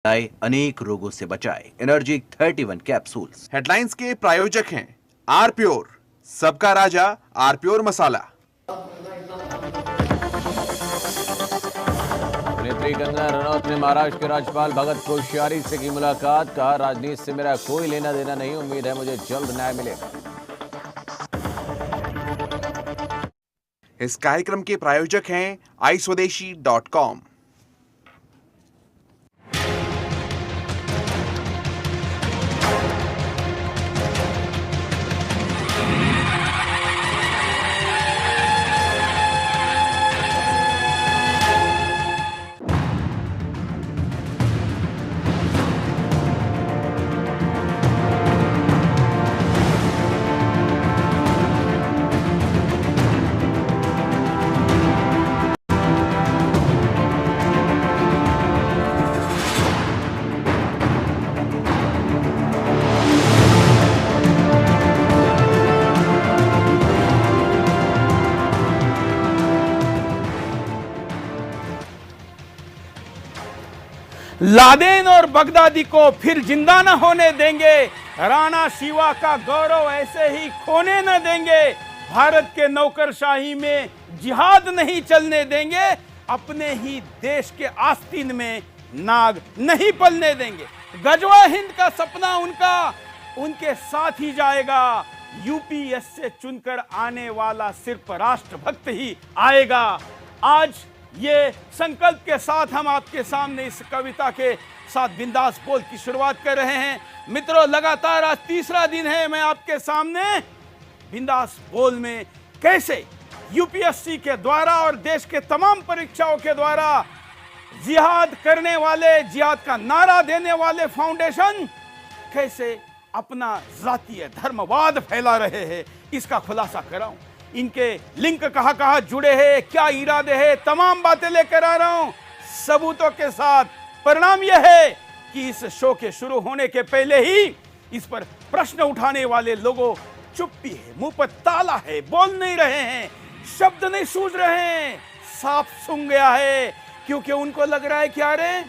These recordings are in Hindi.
अनेक रोगों से बचाए। Energy 31 capsules. हेडलाइंस के प्रायोजक हैं आर प्योर, सबका राजा आर प्योर मसाला। अभिनेत्री कंगना रनौत ने महाराष्ट्र के राज्यपाल भगत कोश्यारी से की मुलाकात। कहा, राजनीति से मेरा कोई लेना देना नहीं, उम्मीद है मुझे जल्द न्याय मिलेगा। इस कार्यक्रम के प्रायोजक हैं iSwadeshi.com। लादेन और बगदादी को फिर जिंदा न होने देंगे। राणा शिवा का गौरव ऐसे ही खोने न देंगे। भारत के नौकरशाही में जिहाद नहीं चलने देंगे। अपने ही देश के आस्तीन में नाग नहीं पलने देंगे। गजवा हिंद का सपना उनके साथ ही जाएगा। यूपीएस से चुनकर आने वाला सिर्फ राष्ट्रभक्त ही आएगा। आज ये संकल्प के साथ हम आपके सामने इस कविता के साथ बिंदास बोल की शुरुआत कर रहे हैं। मित्रों, लगातार आज तीसरा दिन है मैं आपके सामने बिंदास बोल में कैसे यूपीएससी के द्वारा और देश के तमाम परीक्षाओं के द्वारा जिहाद करने वाले, जिहाद का नारा देने वाले फाउंडेशन कैसे अपना जातीय धर्मवाद फैला रहे हैं, इसका खुलासा कराऊं। इनके लिंक कहां जुड़े हैं, क्या इरादे हैं, तमाम बातें लेकर आ रहा हूं सबूतों के साथ। परिणाम यह है कि इस शो के शुरू होने के पहले ही इस पर प्रश्न उठाने वाले लोगों चुप्पी है, मुंह पर ताला है, बोल नहीं रहे हैं, शब्द नहीं सूझ रहे हैं, साफ सुन गया है। क्योंकि उनको लग रहा है कि अरे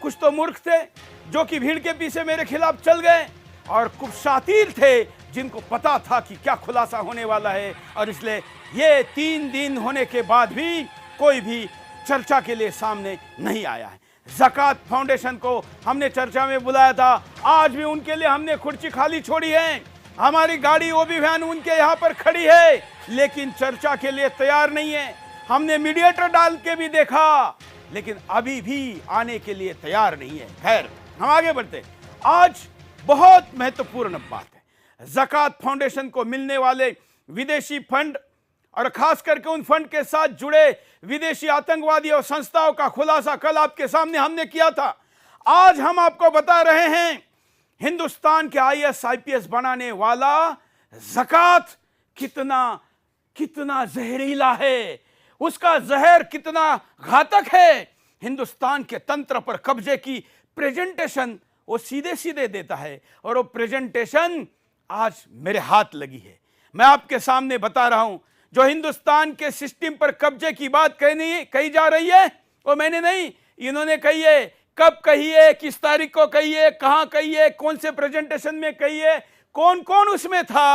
कुछ तो मूर्ख थे जो कि भीड़ के पीछे मेरे खिलाफ चल गए, और कुछ शातिर थे जिनको पता था कि क्या खुलासा होने वाला है। और इसलिए ये 3 दिन होने के बाद भी कोई भी चर्चा के लिए सामने नहीं आया है। ज़कात फाउंडेशन को हमने चर्चा में बुलाया था, आज भी उनके लिए हमने कुर्सी खाली छोड़ी है। हमारी गाड़ी ओबी वैन उनके यहाँ पर खड़ी है, लेकिन चर्चा के लिए तैयार नहीं है। हमने मीडिएटर डाल के भी देखा, लेकिन अभी भी आने के लिए तैयार नहीं है। खैर, हम आगे बढ़ते। आज बहुत महत्वपूर्ण बात है, ज़कात फाउंडेशन को मिलने वाले विदेशी फंड और खास करके उन फंड के साथ जुड़े विदेशी आतंकवादी और संस्थाओं का खुलासा कल आपके सामने हमने किया था। आज हम आपको बता रहे हैं हिंदुस्तान के आईएएस आईपीएस बनाने वाला ज़कात कितना जहरीला है, उसका जहर कितना घातक है। हिंदुस्तान के तंत्र पर कब्जे की प्रेजेंटेशन वो सीधे सीधे देता है, और वो प्रेजेंटेशन आज मेरे हाथ लगी है। मैं आपके सामने बता रहा हूं, जो हिंदुस्तान के सिस्टम पर कब्जे की बात कही जा रही है, वो मैंने नहीं, इन्होंने कही है। कब कही है, किस तारीख को कही है, कहां कही है, कौन से प्रेजेंटेशन में कही है, कौन कौन उसमें था,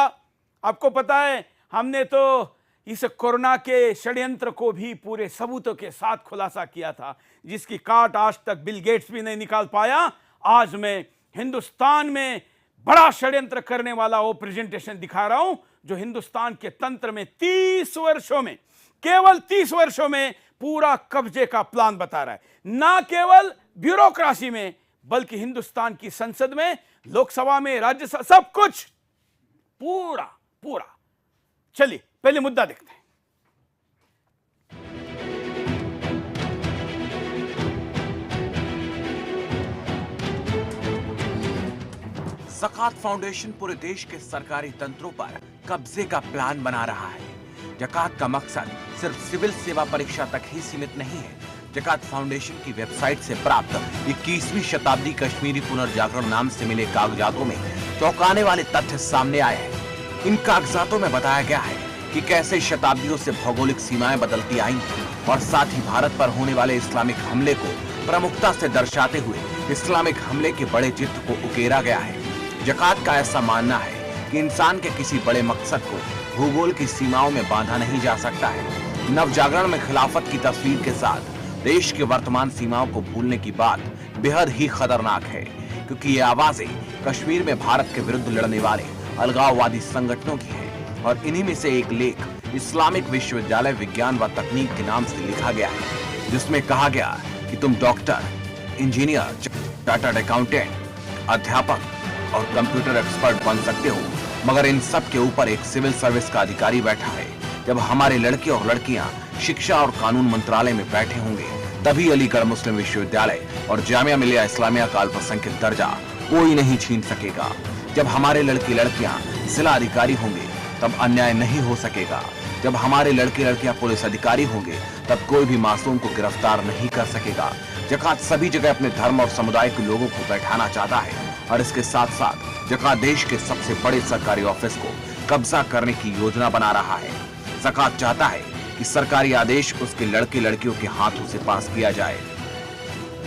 आपको पता है। हमने तो इस कोरोना के षड्यंत्र को भी पूरे सबूतों के साथ खुलासा किया था, जिसकी काट आज तक बिल गेट्स भी नहीं निकाल पाया। आज मैं हिंदुस्तान में बड़ा षड्यंत्र करने वाला वो प्रेजेंटेशन दिखा रहा हूं, जो हिंदुस्तान के तंत्र में 30 वर्षों में, केवल 30 वर्षों में पूरा कब्जे का प्लान बता रहा है। ना केवल ब्यूरोक्रेसी में, बल्कि हिंदुस्तान की संसद में, लोकसभा में, राज्यसभा, सब कुछ पूरा। चलिए पहले मुद्दा देखते हैं। ज़कात फाउंडेशन पूरे देश के सरकारी तंत्रों पर कब्जे का प्लान बना रहा है। ज़कात का मकसद सिर्फ सिविल सेवा परीक्षा तक ही सीमित नहीं है। ज़कात फाउंडेशन की वेबसाइट से प्राप्त 21वीं शताब्दी कश्मीरी पुनर्जागरण नाम से मिले कागजातों में चौंकाने वाले तथ्य सामने आए हैं। इन कागजातों में बताया गया है कि कैसे शताब्दियों से भौगोलिक सीमाएं बदलती आई और साथ ही भारत पर होने वाले इस्लामिक हमले को प्रमुखता से दर्शाते हुए इस्लामिक हमले के बड़े चित्र को उकेरा गया है। जकात का ऐसा मानना है कि इंसान के किसी बड़े मकसद को भूगोल की सीमाओं में बांधा नहीं जा सकता है। नवजागरण में खिलाफत की तस्वीर के साथ देश के वर्तमान सीमाओं को भूलने की बात बेहद ही खतरनाक है, क्योंकि ये आवाजें कश्मीर में भारत के विरुद्ध लड़ने वाले अलगाववादी संगठनों की है। और इन्हीं में से एक लेख इस्लामिक विश्वविद्यालय विज्ञान व तकनीक के नाम से लिखा गया है, जिसमें कहा गया कि तुम डॉक्टर, इंजीनियर, चार्टर्ड अकाउंटेंट, अध्यापक और कंप्यूटर एक्सपर्ट बन सकते हो, मगर इन सब के ऊपर एक सिविल सर्विस का अधिकारी बैठा है। जब हमारे लड़के और लड़कियां शिक्षा और कानून मंत्रालय में बैठे होंगे, तभी अलीगढ़ मुस्लिम विश्वविद्यालय और जामिया मिलिया इस्लामिया का अल्पसंख्यक दर्जा कोई नहीं छीन सकेगा। जब हमारे लड़के लड़कियां जिला अधिकारी होंगे, तब अन्याय नहीं हो सकेगा। जब हमारे लड़के लड़कियां पुलिस अधिकारी होंगे, तब कोई भी मासूम को गिरफ्तार नहीं कर सकेगा। जकात सभी जगह अपने धर्म और समुदाय के लोगों को बैठाना चाहता है, और इसके साथ साथ जकात देश के सबसे बड़े सरकारी ऑफिस को कब्जा करने की योजना बना रहा है। जकात चाहता है कि सरकारी आदेश उसके लड़के लड़कियों के हाथों से पास किया जाए।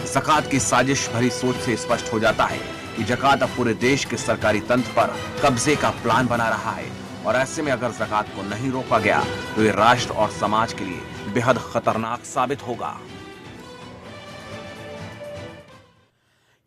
जकात की साजिश भरी सोच से स्पष्ट हो जाता है कि जकात अब पूरे देश के सरकारी तंत्र पर कब्जे का प्लान बना रहा है, और ऐसे में अगर जकात को नहीं रोका गया तो ये राष्ट्र और समाज के लिए बेहद खतरनाक साबित होगा।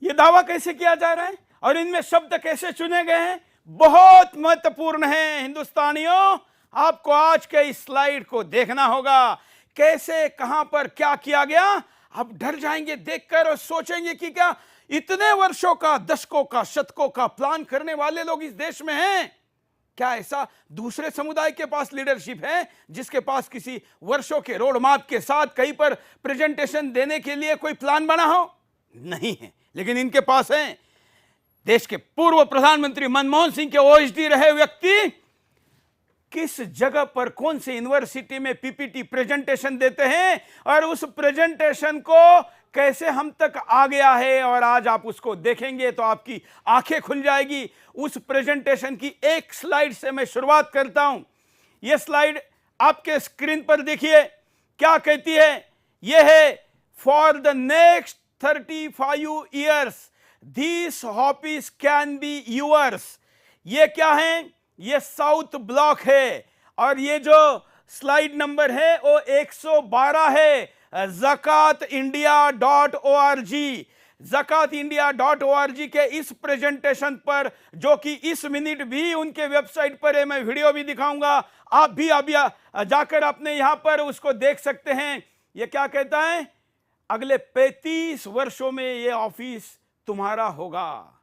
ये दावा कैसे किया जा रहा है और इनमें शब्द कैसे चुने गए हैं, बहुत महत्वपूर्ण है। हिंदुस्तानियों, आपको आज के इस स्लाइड को देखना होगा। कैसे, कहां पर क्या किया गया, आप डर जाएंगे देखकर और सोचेंगे कि क्या इतने वर्षों का, दशकों का, शतकों का प्लान करने वाले लोग इस देश में हैं? क्या ऐसा दूसरे समुदाय के पास लीडरशिप है जिसके पास किसी वर्षों के रोड मैप के साथ कहीं पर प्रेजेंटेशन देने के लिए कोई प्लान बना हो? नहीं है, लेकिन इनके पास है। देश के पूर्व प्रधानमंत्री मनमोहन सिंह के ओएसडी रहे व्यक्ति किस जगह पर, कौन सी यूनिवर्सिटी में पीपीटी प्रेजेंटेशन देते हैं और उस प्रेजेंटेशन को कैसे हम तक आ गया है, और आज आप उसको देखेंगे तो आपकी आंखें खुल जाएगी। उस प्रेजेंटेशन की एक स्लाइड से मैं शुरुआत करता हूं। यह स्लाइड आपके स्क्रीन पर देखिए, क्या कहती है। यह है, for the next 35 years these hobbies can be yours। ये क्या है, ये साउथ ब्लॉक है, और ये जो स्लाइड नंबर है वो 112 है। zakatindia.org, zakatindia.org के इस प्रेजेंटेशन पर, जो कि इस मिनट भी उनके वेबसाइट पर है, मैं वीडियो भी दिखाऊंगा, आप भी अभी जाकर अपने यहां पर उसको देख सकते हैं। ये क्या कहता है, अगले 35 वर्षों में ये ऑफिस तुम्हारा होगा।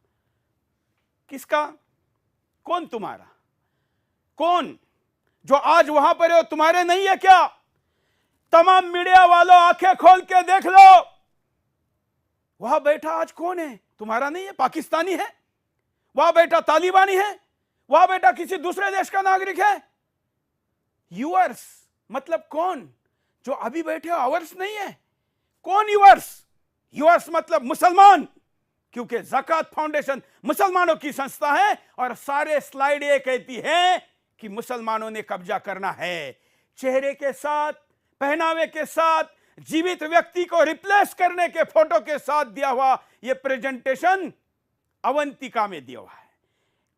किसका? कौन तुम्हारा? कौन? जो आज वहां पर है तुम्हारे नहीं है क्या? तमाम मीडिया वालों, आंखें खोल के देख लो, वहां बैठा आज कौन है? तुम्हारा नहीं है, पाकिस्तानी है। वहां बैठा तालिबानी है, वहां बैठा किसी दूसरे देश का नागरिक है। यूअर्स मतलब कौन? जो अभी बैठे हो, आवर्स नहीं है। कौन यूअर्स? यूअर्स मतलब मुसलमान, क्योंकि ज़कात फाउंडेशन मुसलमानों की संस्था है, और सारे स्लाइड ये कहती है कि मुसलमानों ने कब्जा करना है। चेहरे के साथ, पहनावे के साथ, जीवित व्यक्ति को रिप्लेस करने के फोटो के साथ दिया हुआ यह प्रेजेंटेशन अवंतिका में दिया हुआ है,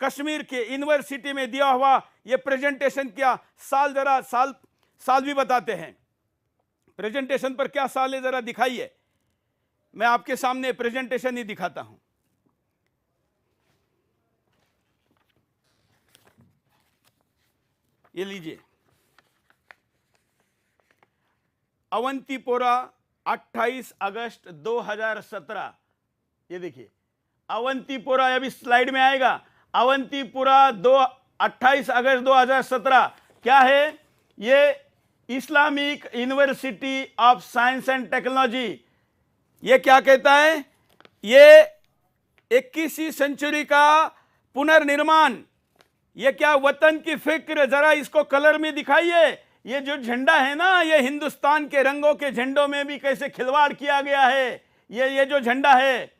कश्मीर के यूनिवर्सिटी में दिया हुआ यह प्रेजेंटेशन। क्या साल, जरा साल भी बताते हैं। प्रेजेंटेशन पर क्या साल है जरा दिखाइए। मैं आपके सामने प्रेजेंटेशन ही दिखाता हूं। ये लीजिए, अवंतीपोरा 28 अगस्त 2017। ये देखिए अवंतीपोरा, अभी स्लाइड में आएगा। अवंतीपोरा 28 अगस्त 2017 क्या है? ये Islamic university of science and technology. ये क्या कहता है? ये 21वीं सेंचुरी का पुनर्निर्माण। ये क्या, वतन की फिक्र। जरा इसको कलर में दिखाइए। ये जो झंडा है ना, ये हिंदुस्तान के रंगों के झंडों में भी कैसे खिलवाड़ किया गया है। ये जो झंडा है,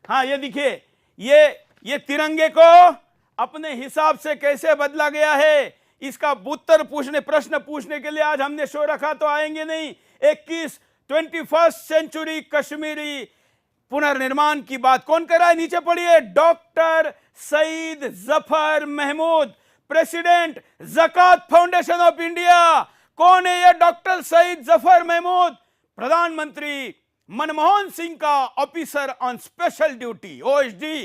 हाँ ये देखिए, ये तिरंगे को अपने हिसाब से कैसे बदला गया है। इसका उत्तर प्रश्न पूछने के लिए आज हमने शो रखा, तो आएंगे नहीं। 21वीं सेंचुरी कश्मीरी पुनर्निर्माण की बात कौन कर रहा है? नीचे पढ़िए, doctor Saeed Zafar Mahmood, president Zakat Foundation of India. कौन है यह डॉक्टर सईद जफर महमूद? प्रधानमंत्री मनमोहन सिंह का officer on special duty, OSD.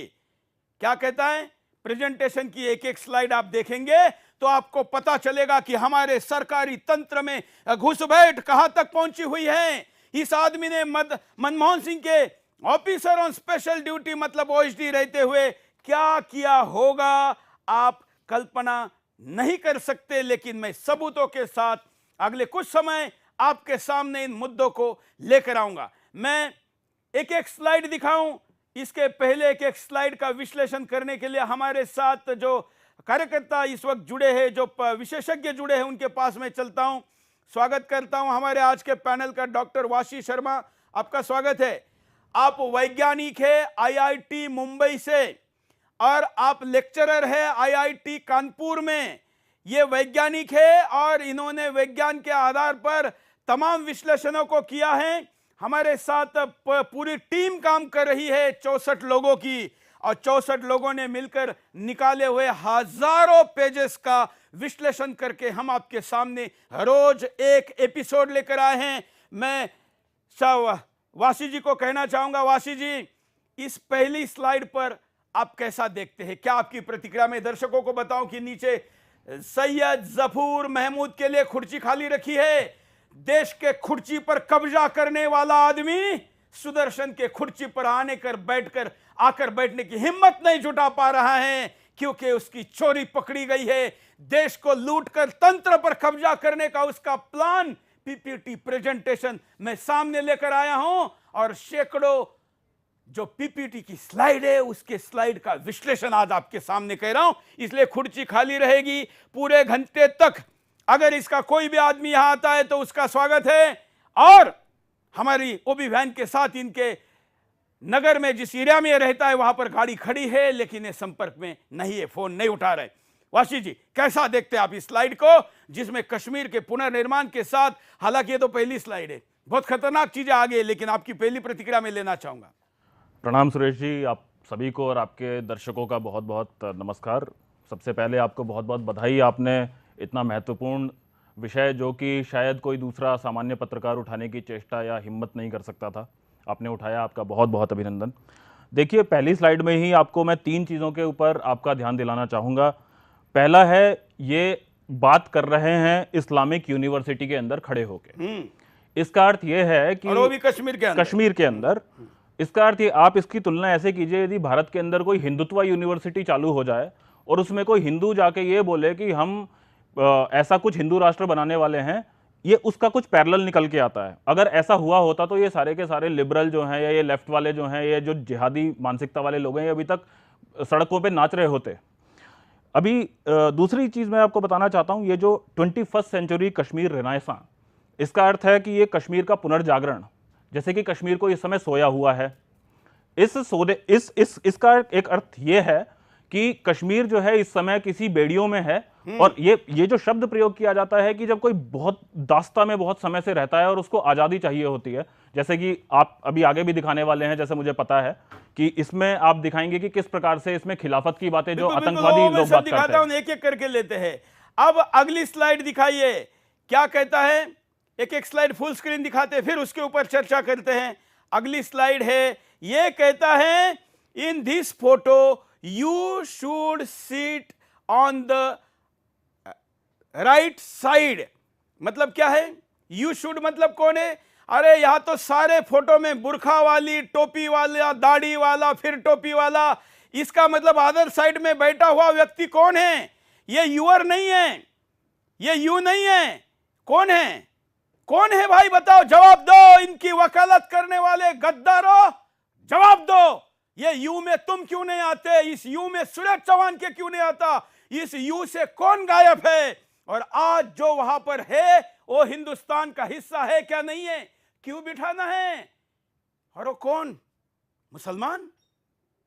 क्या कहता है? प्रेजेंटेशन की एक एक स्लाइड आप देखेंगे तो आपको पता चलेगा कि हमारे सरकारी तंत्र में घुसपैठ कहां तक पहुंची हुई है। इस आदमी ने मनमोहन सिंह के ऑफिसर ऑन स्पेशल ड्यूटी मतलब ओएसडी रहते हुए क्या किया होगा आप कल्पना नहीं कर सकते। लेकिन मैं सबूतों के साथ अगले कुछ समय आपके सामने इन मुद्दों को लेकर आऊंगा। मैं एक एक स्लाइड दिखाऊं, इसके पहले एक एक स्लाइड का विश्लेषण करने के लिए हमारे साथ जो कार्यकर्ता इस वक्त जुड़े हैं, जो विशेषज्ञ जुड़े हैं, उनके पास में चलता हूं। स्वागत करता हूं हमारे आज के पैनल का डॉक्टर वाशी शर्मा, आपका स्वागत है। आप वैज्ञानिक है आईआईटी मुंबई से और आप लेक्चरर है आईआईटी कानपुर में। ये वैज्ञानिक है और इन्होंने विज्ञान के आधार पर तमाम विश्लेषणों को किया है। हमारे साथ पूरी टीम काम कर रही है 64 लोगों की, और 64 लोगों ने मिलकर निकाले हुए हजारों पेजेस का विश्लेषण करके हम आपके सामने रोज एक एपिसोड लेकर आए हैं। मैं वाशी जी को कहना चाहूंगा, वाशी जी इस पहली स्लाइड पर आप कैसा देखते हैं? क्या आपकी प्रतिक्रिया? में दर्शकों को बताऊं कि नीचे सैयद जफूर महमूद के लिए कुर्सी खाली रखी है। देश के कुर्सी पर कब्जा करने वाला आदमी सुदर्शन के कुर्सी पर आकर बैठने की हिम्मत नहीं जुटा पा रहा है क्योंकि उसकी चोरी पकड़ी गई है। देश को लूटकर तंत्र पर कब्जा करने का उसका प्लान, पीपीटी प्रेजेंटेशन मैं सामने लेकर आया हूं और सैकड़ों जो पीपीटी की स्लाइड है उसके स्लाइड का विश्लेषण आज आपके सामने कह रहा हूं। इसलिए कुर्सी खाली रहेगी पूरे घंटे तक। अगर इसका कोई भी आदमी यहां आता है तो उसका स्वागत है। और हमारी ओबी वैन के साथ इनके नगर में जिस एरिया में रहता है वहां पर गाड़ी खड़ी है, लेकिन ये संपर्क में नहीं है, फोन नहीं उठा रहे। वाशी जी कैसा देखते हैं आप इस स्लाइड को, जिसमें कश्मीर के पुनर्निर्माण के साथ, हालांकि ये तो पहली स्लाइड है, बहुत खतरनाक चीजें आ गई, लेकिन आपकी पहली प्रतिक्रिया में लेना चाहूंगा। प्रणाम सुरेश जी, आप सभी को और आपके दर्शकों का बहुत बहुत नमस्कार। सबसे पहले आपको बहुत बहुत बधाई, आपने इतना महत्वपूर्ण विषय जो कि शायद कोई दूसरा सामान्य पत्रकार उठाने की चेष्टा या हिम्मत नहीं कर सकता था, आपने उठाया, आपका बहुत बहुत अभिनंदन। देखिए पहली स्लाइड में ही आपको मैं 3 चीज़ों के ऊपर आपका ध्यान दिलाना चाहूँगा। पहला है, ये बात कर रहे हैं इस्लामिक यूनिवर्सिटी के अंदर खड़े होके। इसका अर्थ ये है कि वो भी कश्मीर के अंदर। इसका अर्थ ये, आप इसकी तुलना ऐसे कीजिए, यदि भारत के अंदर कोई हिंदुत्व यूनिवर्सिटी चालू हो जाए और उसमें कोई हिंदू जाके ये बोले कि हम ऐसा कुछ हिंदू राष्ट्र बनाने वाले हैं, ये उसका कुछ पैरेलल निकल के आता है। अगर ऐसा हुआ होता तो ये सारे के सारे लिबरल जो हैं या ये लेफ्ट वाले जो हैं, ये जो जिहादी मानसिकता वाले लोग हैं, ये अभी तक सड़कों पे नाच रहे होते। अभी दूसरी चीज़ मैं आपको बताना चाहता हूँ, ये जो 21st सेंचुरी कश्मीर रेनेसां, इसका अर्थ है कि ये कश्मीर का पुनर्जागरण, जैसे कि कश्मीर को इस समय सोया हुआ है। इसका एक अर्थ ये है कि कश्मीर जो है इस समय किसी बेड़ियों में है। और ये जो शब्द प्रयोग किया जाता है कि जब कोई बहुत दास्ता में बहुत समय से रहता है और उसको आज़ादी चाहिए होती है, जैसे कि आप अभी आगे भी दिखाने वाले हैं, जैसे मुझे पता है कि इसमें आप दिखाएंगे कि किस प्रकार से इसमें खिलाफत की बातें जो आतंकवादी लोग बात करते हैं, एक एक करके लेते हैं। अब अगली स्लाइड दिखाइए, क्या कहता है? एक एक स्लाइड फुल स्क्रीन दिखाते हैं, फिर उसके ऊपर चर्चा करते हैं। अगली स्लाइड है, ये कहता है in this photo you should sit on the right side. मतलब क्या है? यू शुड मतलब कौन है? अरे यहां तो सारे फोटो में बुरखा वाली, टोपी वाला, दाढ़ी वाला, फिर टोपी वाला, इसका मतलब अदर साइड में बैठा हुआ व्यक्ति कौन है? ये यूअर नहीं है, ये यू नहीं है। कौन है? कौन है भाई बताओ, जवाब दो। इनकी वकालत करने वाले गद्दारों, जवाब दो। ये यू में तुम क्यों नहीं आते? इस यू में सूरज चौहान के क्यों नहीं आता? इस यू से कौन गायब है? और आज जो वहां पर है वो हिंदुस्तान का हिस्सा है क्या नहीं है? क्यों बिठाना है? और वो कौन? मुसलमान।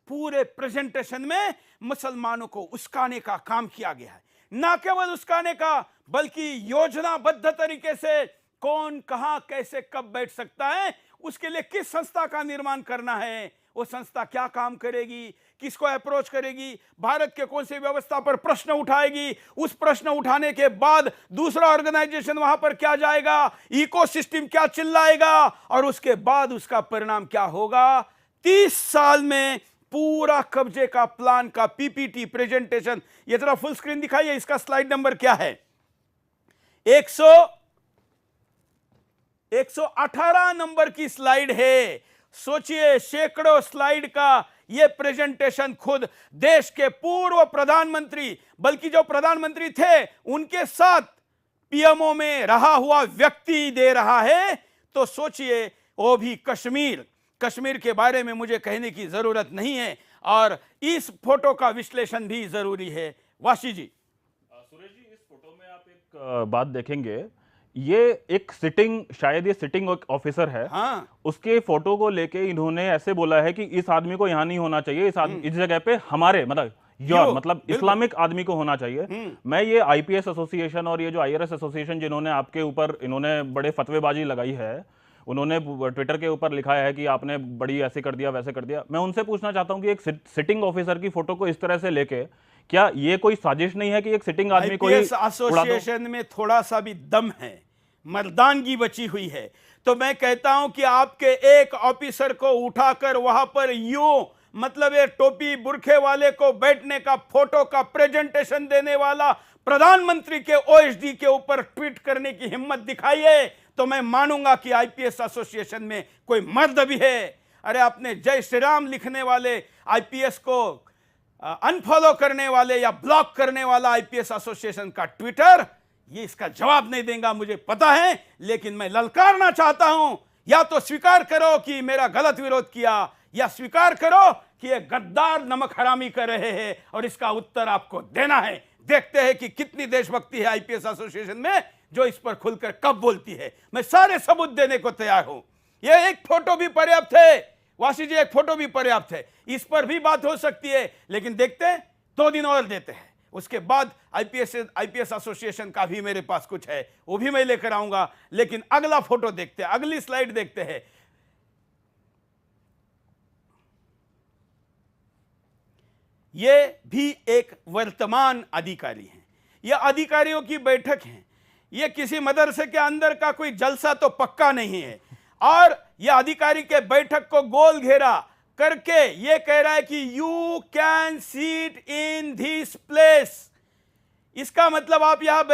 पूरे प्रेजेंटेशन में मुसलमानों को उस्काने का काम किया गया है। ना केवल उस्काने का, बल्कि योजनाबद्ध तरीके से कौन कहां कैसे कब बैठ सकता है उसके लिए किस संस्था का निर्माण करना है, वो संस्था क्या काम करेगी, किसको अप्रोच करेगी, भारत के कौन सी व्यवस्था पर प्रश्न उठाएगी, उस प्रश्न उठाने के बाद दूसरा ऑर्गेनाइजेशन वहां पर क्या जाएगा, इकोसिस्टम क्या चिल्लाएगा और उसके बाद उसका परिणाम क्या होगा। 30 साल में पूरा कब्जे का प्लान का पीपीटी प्रेजेंटेशन, ये जरा फुल स्क्रीन दिखाइए, इसका स्लाइड नंबर क्या है, 118 नंबर की स्लाइड है। सोचिए, सैकड़ों स्लाइड का यह प्रेजेंटेशन खुद देश के पूर्व प्रधानमंत्री, बल्कि जो प्रधानमंत्री थे उनके साथ पीएमओ में रहा हुआ व्यक्ति दे रहा है। तो सोचिए, वो भी कश्मीर के बारे में मुझे कहने की जरूरत नहीं है, और इस फोटो का विश्लेषण भी जरूरी है। वाशी जी। सुरेश जी, इस फोटो में आप एक बात देखेंगे, ये एक शायद ये सिटिंग ऑफिसर है। हाँ। उसके फोटो को लेके इन्होंने ऐसे बोला है कि इस आदमी को यहां नहीं होना चाहिए, इस जगह पे हमारे मतलब इस्लामिक आदमी को होना चाहिए। मैं ये आईपीएस एसोसिएशन और ये जो आईआरएस एसोसिएशन जिन्होंने आपके ऊपर इन्होंने बड़े फतवेबाजी लगाई है, उन्होंने ट्विटर के ऊपर लिखा है कि आपने बड़ी ऐसे कर दिया वैसे कर दिया, मैं उनसे पूछना चाहता हूं कि एक सिटिंग ऑफिसर की फोटो को इस तरह से लेके क्या ये कोई साजिश नहीं है कि एक सिटिंग आदमी को एसोसिएशन में थोड़ा सा भी दम है, मर्दानगी बची हुई है, तो मैं कहता हूं कि आपके एक ऑफिसर को उठाकर वहां पर यूं, मतलब ये टोपी बुरखे वाले को बैठने का फोटो का प्रेजेंटेशन देने वाला प्रधानमंत्री के ओएसडी के ऊपर ट्वीट करने की हिम्मत दिखाइए, तो मैं मानूंगा कि आईपीएस एसोसिएशन में कोई मर्द भी है। अरे, अपने जय श्री राम लिखने वाले आईपीएस को अनफॉलो करने वाले या ब्लॉक करने वाला आईपीएस एसोसिएशन का ट्विटर ये इसका जवाब नहीं देगा, मुझे पता है, लेकिन मैं ललकारना चाहता हूं, या तो स्वीकार करो कि मेरा गलत विरोध किया, या स्वीकार करो कि ये गद्दार नमक हरामी कर रहे हैं, और इसका उत्तर आपको देना है। देखते हैं कि कितनी देशभक्ति है आईपीएस एसोसिएशन में जो इस पर खुलकर कब बोलती है। मैं सारे सबूत देने को तैयार हूं। यह एक फोटो भी पर्याप्त है, वाशी जी, एक फोटो भी पर्याप्त है, इस पर भी बात हो सकती है, लेकिन देखते हैं, 2 दिन और देते हैं, उसके बाद आईपीएस एसोसिएशन का भी मेरे पास कुछ है, वो भी मैं लेकर आऊंगा। लेकिन अगला फोटो देखते हैं, अगली स्लाइड देखते हैं। ये भी एक वर्तमान अधिकारी हैं, यह अधिकारियों की बैठक है, यह किसी मदरसे के अंदर का कोई जलसा तो पक्का नहीं है, और यह अधिकारी के बैठक को गोल घेरा करके ये कह रहा है कि you can seat in this place. इसका मतलब आप यहां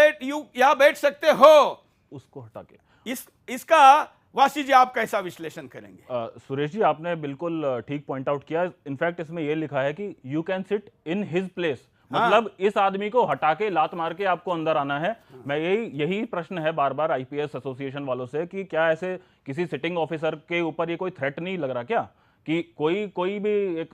बैठ सकते हो, उसको हटा के इसका वासी जी आप कैसा विश्लेषण करेंगे? सुरेश जी, आपने बिल्कुल ठीक पॉइंट आउट किया। इनफैक्ट इसमें यह लिखा है कि you can sit in his place, मतलब इस आदमी को हटा के लात मार के आपको अंदर आना है। मैं यही प्रश्न है बार बार आईपीएस एसोसिएशन वालों से कि क्या ऐसे किसी सिटिंग ऑफिसर के ऊपर ये कोई थ्रेट नहीं लग रहा क्या, कि कोई भी एक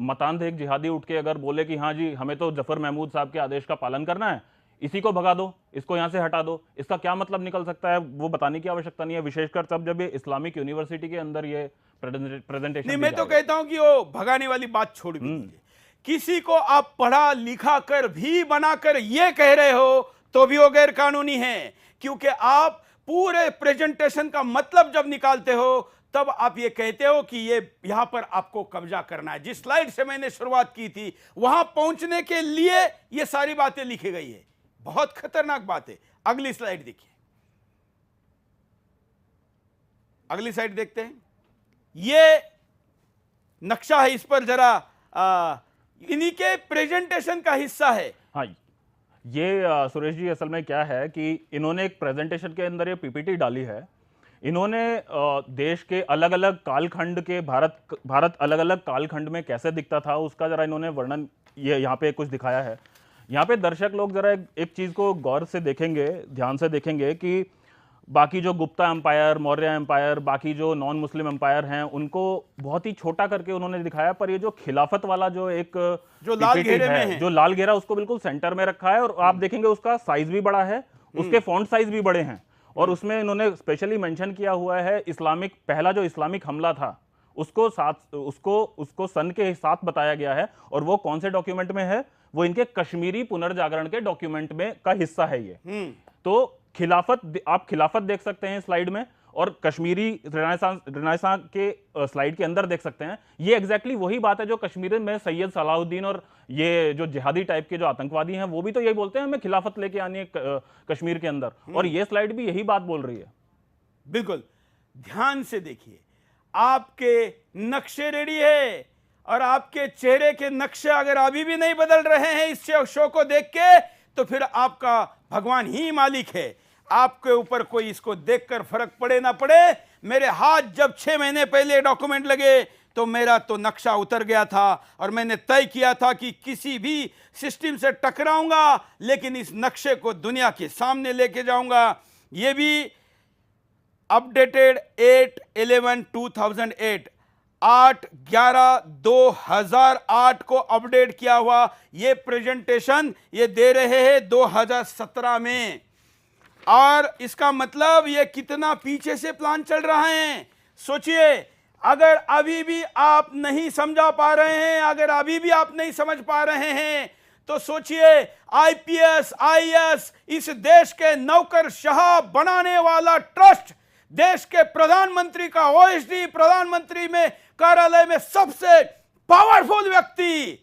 मतांध एक जिहादी उठ के अगर बोले कि हाँ जी हमें तो जफर महमूद साहब के आदेश का पालन करना है, इसी को भगा दो, इसको यहां से हटा दो, इसका क्या मतलब निकल सकता है वो बताने की आवश्यकता नहीं है, विशेषकर तब जब ये इस्लामिक यूनिवर्सिटी के अंदर ये प्रेजेंटेशन। नहीं, मैं तो कहता हूं कि वो भगाने वाली बात छोड़ दीजिए, किसी को आप पढ़ा लिखा कर भी बनाकर ये कह रहे हो तो भी वो गैर कानूनी है, क्योंकि आप पूरे प्रेजेंटेशन का मतलब जब निकालते हो तब आप ये कहते हो कि ये यहां पर आपको कब्जा करना है। जिस स्लाइड से मैंने शुरुआत की थी वहां पहुंचने के लिए ये सारी बातें लिखी गई है, बहुत खतरनाक बात है। अगली स्लाइड देखिए, अगली स्लाइड देखते हैं, ये नक्शा है, इस पर जरा इन्हीं के प्रेजेंटेशन का हिस्सा है। हाँ, ये सुरेश जी असल में क्या है कि इन्होंने एक प्रेजेंटेशन के अंदर ये पीपीटी डाली है। इन्होंने देश के अलग अलग कालखंड के भारत अलग अलग कालखंड में कैसे दिखता था उसका जरा इन्होंने वर्णन ये यहाँ पे कुछ दिखाया है। यहाँ पे दर्शक लोग जरा एक चीज को गौर से देखेंगे, ध्यान से देखेंगे कि बाकी जो गुप्ता एम्पायर, मौर्य एम्पायर, बाकी जो नॉन मुस्लिम एम्पायर हैं उनको बहुत ही छोटा करके उन्होंने दिखाया, पर ये जो खिलाफत वाला जो एक जो लाल घेरे में है, जो लाल घेरा उसको बिल्कुल सेंटर में रखा है, और आप देखेंगे उसका साइज भी बड़ा है, उसके फॉन्ट साइज भी बड़े हैं, और उसमें इन्होंने स्पेशली मेंशन किया हुआ है इस्लामिक, पहला जो इस्लामिक हमला था उसको सन के साथ बताया गया है, और वो कौन से डॉक्यूमेंट में है, वो इनके कश्मीरी पुनर्जागरण के डॉक्यूमेंट में का हिस्सा है ये। तो खिलाफत, आप खिलाफत देख सकते हैं स्लाइड में, और कश्मीरी रेनेसां के स्लाइड के अंदर देख सकते हैं। ये एग्जैक्टली वही बात है जो कश्मीर में सैयद सलाहुद्दीन और ये जो जिहादी टाइप के जो आतंकवादी हैं वो भी तो यही बोलते हैं हमें खिलाफत लेके आनी है कश्मीर के अंदर, और ये स्लाइड भी यही बात बोल रही है। बिल्कुल ध्यान से देखिए, आपके नक्शे रेडी है और आपके चेहरे के नक्शे अगर अभी भी नहीं बदल रहे हैं इस शो को देख के, तो फिर आपका भगवान ही मालिक है। आपके ऊपर कोई इसको देखकर फर्क पड़े ना पड़े, मेरे हाथ जब 6 महीने पहले डॉक्यूमेंट लगे तो मेरा तो नक्शा उतर गया था और मैंने तय किया था कि किसी भी सिस्टम से टकराऊंगा लेकिन इस नक्शे को दुनिया के सामने लेके जाऊंगा। ये भी अपडेटेड 8/11/2008 8/11/2008 को अपडेट किया हुआ ये प्रेजेंटेशन ये दे रहे हैं 2017 में, और इसका मतलब ये कितना पीछे से प्लान चल रहा है। सोचिए, अगर अभी भी आप नहीं समझा पा रहे हैं, अगर अभी भी आप नहीं समझ पा रहे हैं, तो सोचिए आईपीएस आईएएस इस देश के नौकरशाह बनाने वाला ट्रस्ट, देश के प्रधानमंत्री का ओएसडी, प्रधानमंत्री में कार्यालय में सबसे पावरफुल व्यक्ति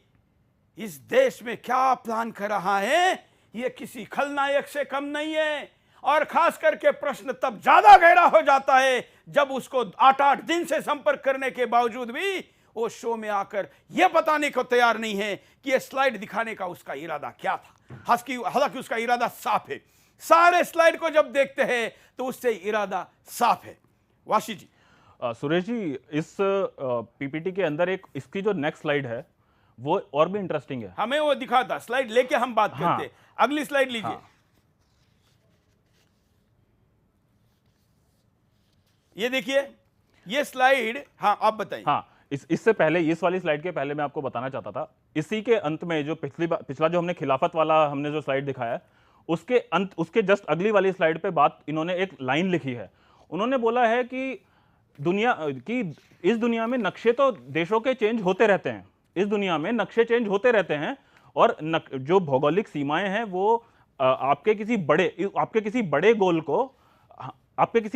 इस देश में क्या प्लान कर रहा है, यह किसी खलनायक से कम नहीं है। और खास करके प्रश्न तब ज्यादा गहरा हो जाता है जब उसको 8-8 दिन से संपर्क करने के बावजूद भी वो शो में आकर यह बताने को तैयार नहीं है कि यह स्लाइड दिखाने का उसका इरादा क्या था। हालांकि उसका इरादा साफ है, सारे स्लाइड को जब देखते हैं तो उससे इरादा साफ है। वाशी जी, सुरेश जी, इस पीपीटी के अंदर एक इसकी जो नेक्स्ट स्लाइड है वो और भी इंटरेस्टिंग है। हमें वो दिखा था, स्लाइड लेके हम बात करते हैं। अगली स्लाइड लीजिए। ये देखिए, ये स्लाइड, हाँ आप बताइए। हाँ, इससे पहले, इस वाली स्लाइड के पहले मैं आपको बताना चाहता था, इसी के अंत में जो पिछला जो हमने खिलाफत वाला हमने जो स्लाइड दिखाया है, उसके जस्ट अगली वाली स्लाइड पे बात इन्होंने एक लाइन लिखी है। उन्होंने बोला है कि इस दुनिया में नक्शे तो देशों के चेंज होते रहते हैं, इस दुनिया में नक्शे चेंज होते रहते हैं, और जो भौगोलिक सीमाएं हैं वो आपके किसी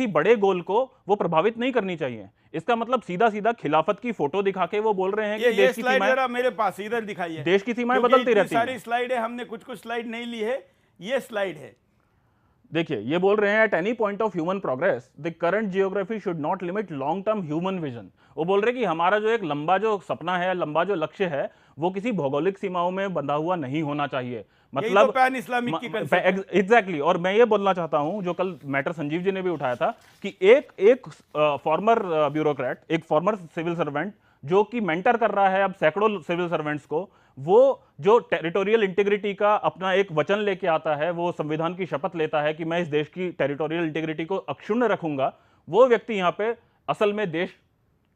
बड़े गोल को वो प्रभावित नहीं करनी चाहिए। इसका मतलब सीधा सीधा खिलाफत की फोटो दिखा के वो बोल रहे हैं कि देश की सीमाएं, मेरे पास इधर दिखाइए, देश की सीमाएं बदलती रहती हैं। सारी स्लाइड है, हमने कुछ स्लाइड नहीं ली है, ये स्लाइड है। देखिए, ये बोल रहे हैं, at any point of human progress the current geography should not limit long term human vision. वो बोल रहे हैं कि हमारा जो एक लंबा जो सपना है, लंबा जो लक्ष्य है, वो किसी भौगोलिक सीमाओं में बंधा हुआ नहीं होना चाहिए। मतलब पैन इस्लामिक की एग्जैक्टली। और मैं ये बोलना चाहता हूं, जो कल मैटर संजीव जी ने भी उठाया था, कि एक फॉर्मर ब्यूरोक्रेट, एक फॉर्मर सिविल सर्वेंट जो कि मेंटर कर रहा है अब सैकड़ों सिविल सर्वेंट्स को, वो जो टेरिटोरियल इंटीग्रिटी का अपना एक वचन लेके आता है, वो संविधान की शपथ लेता है कि मैं इस देश की टेरिटोरियल इंटीग्रिटी को अक्षुण्ण रखूंगा, वो व्यक्ति यहां पे असल में देश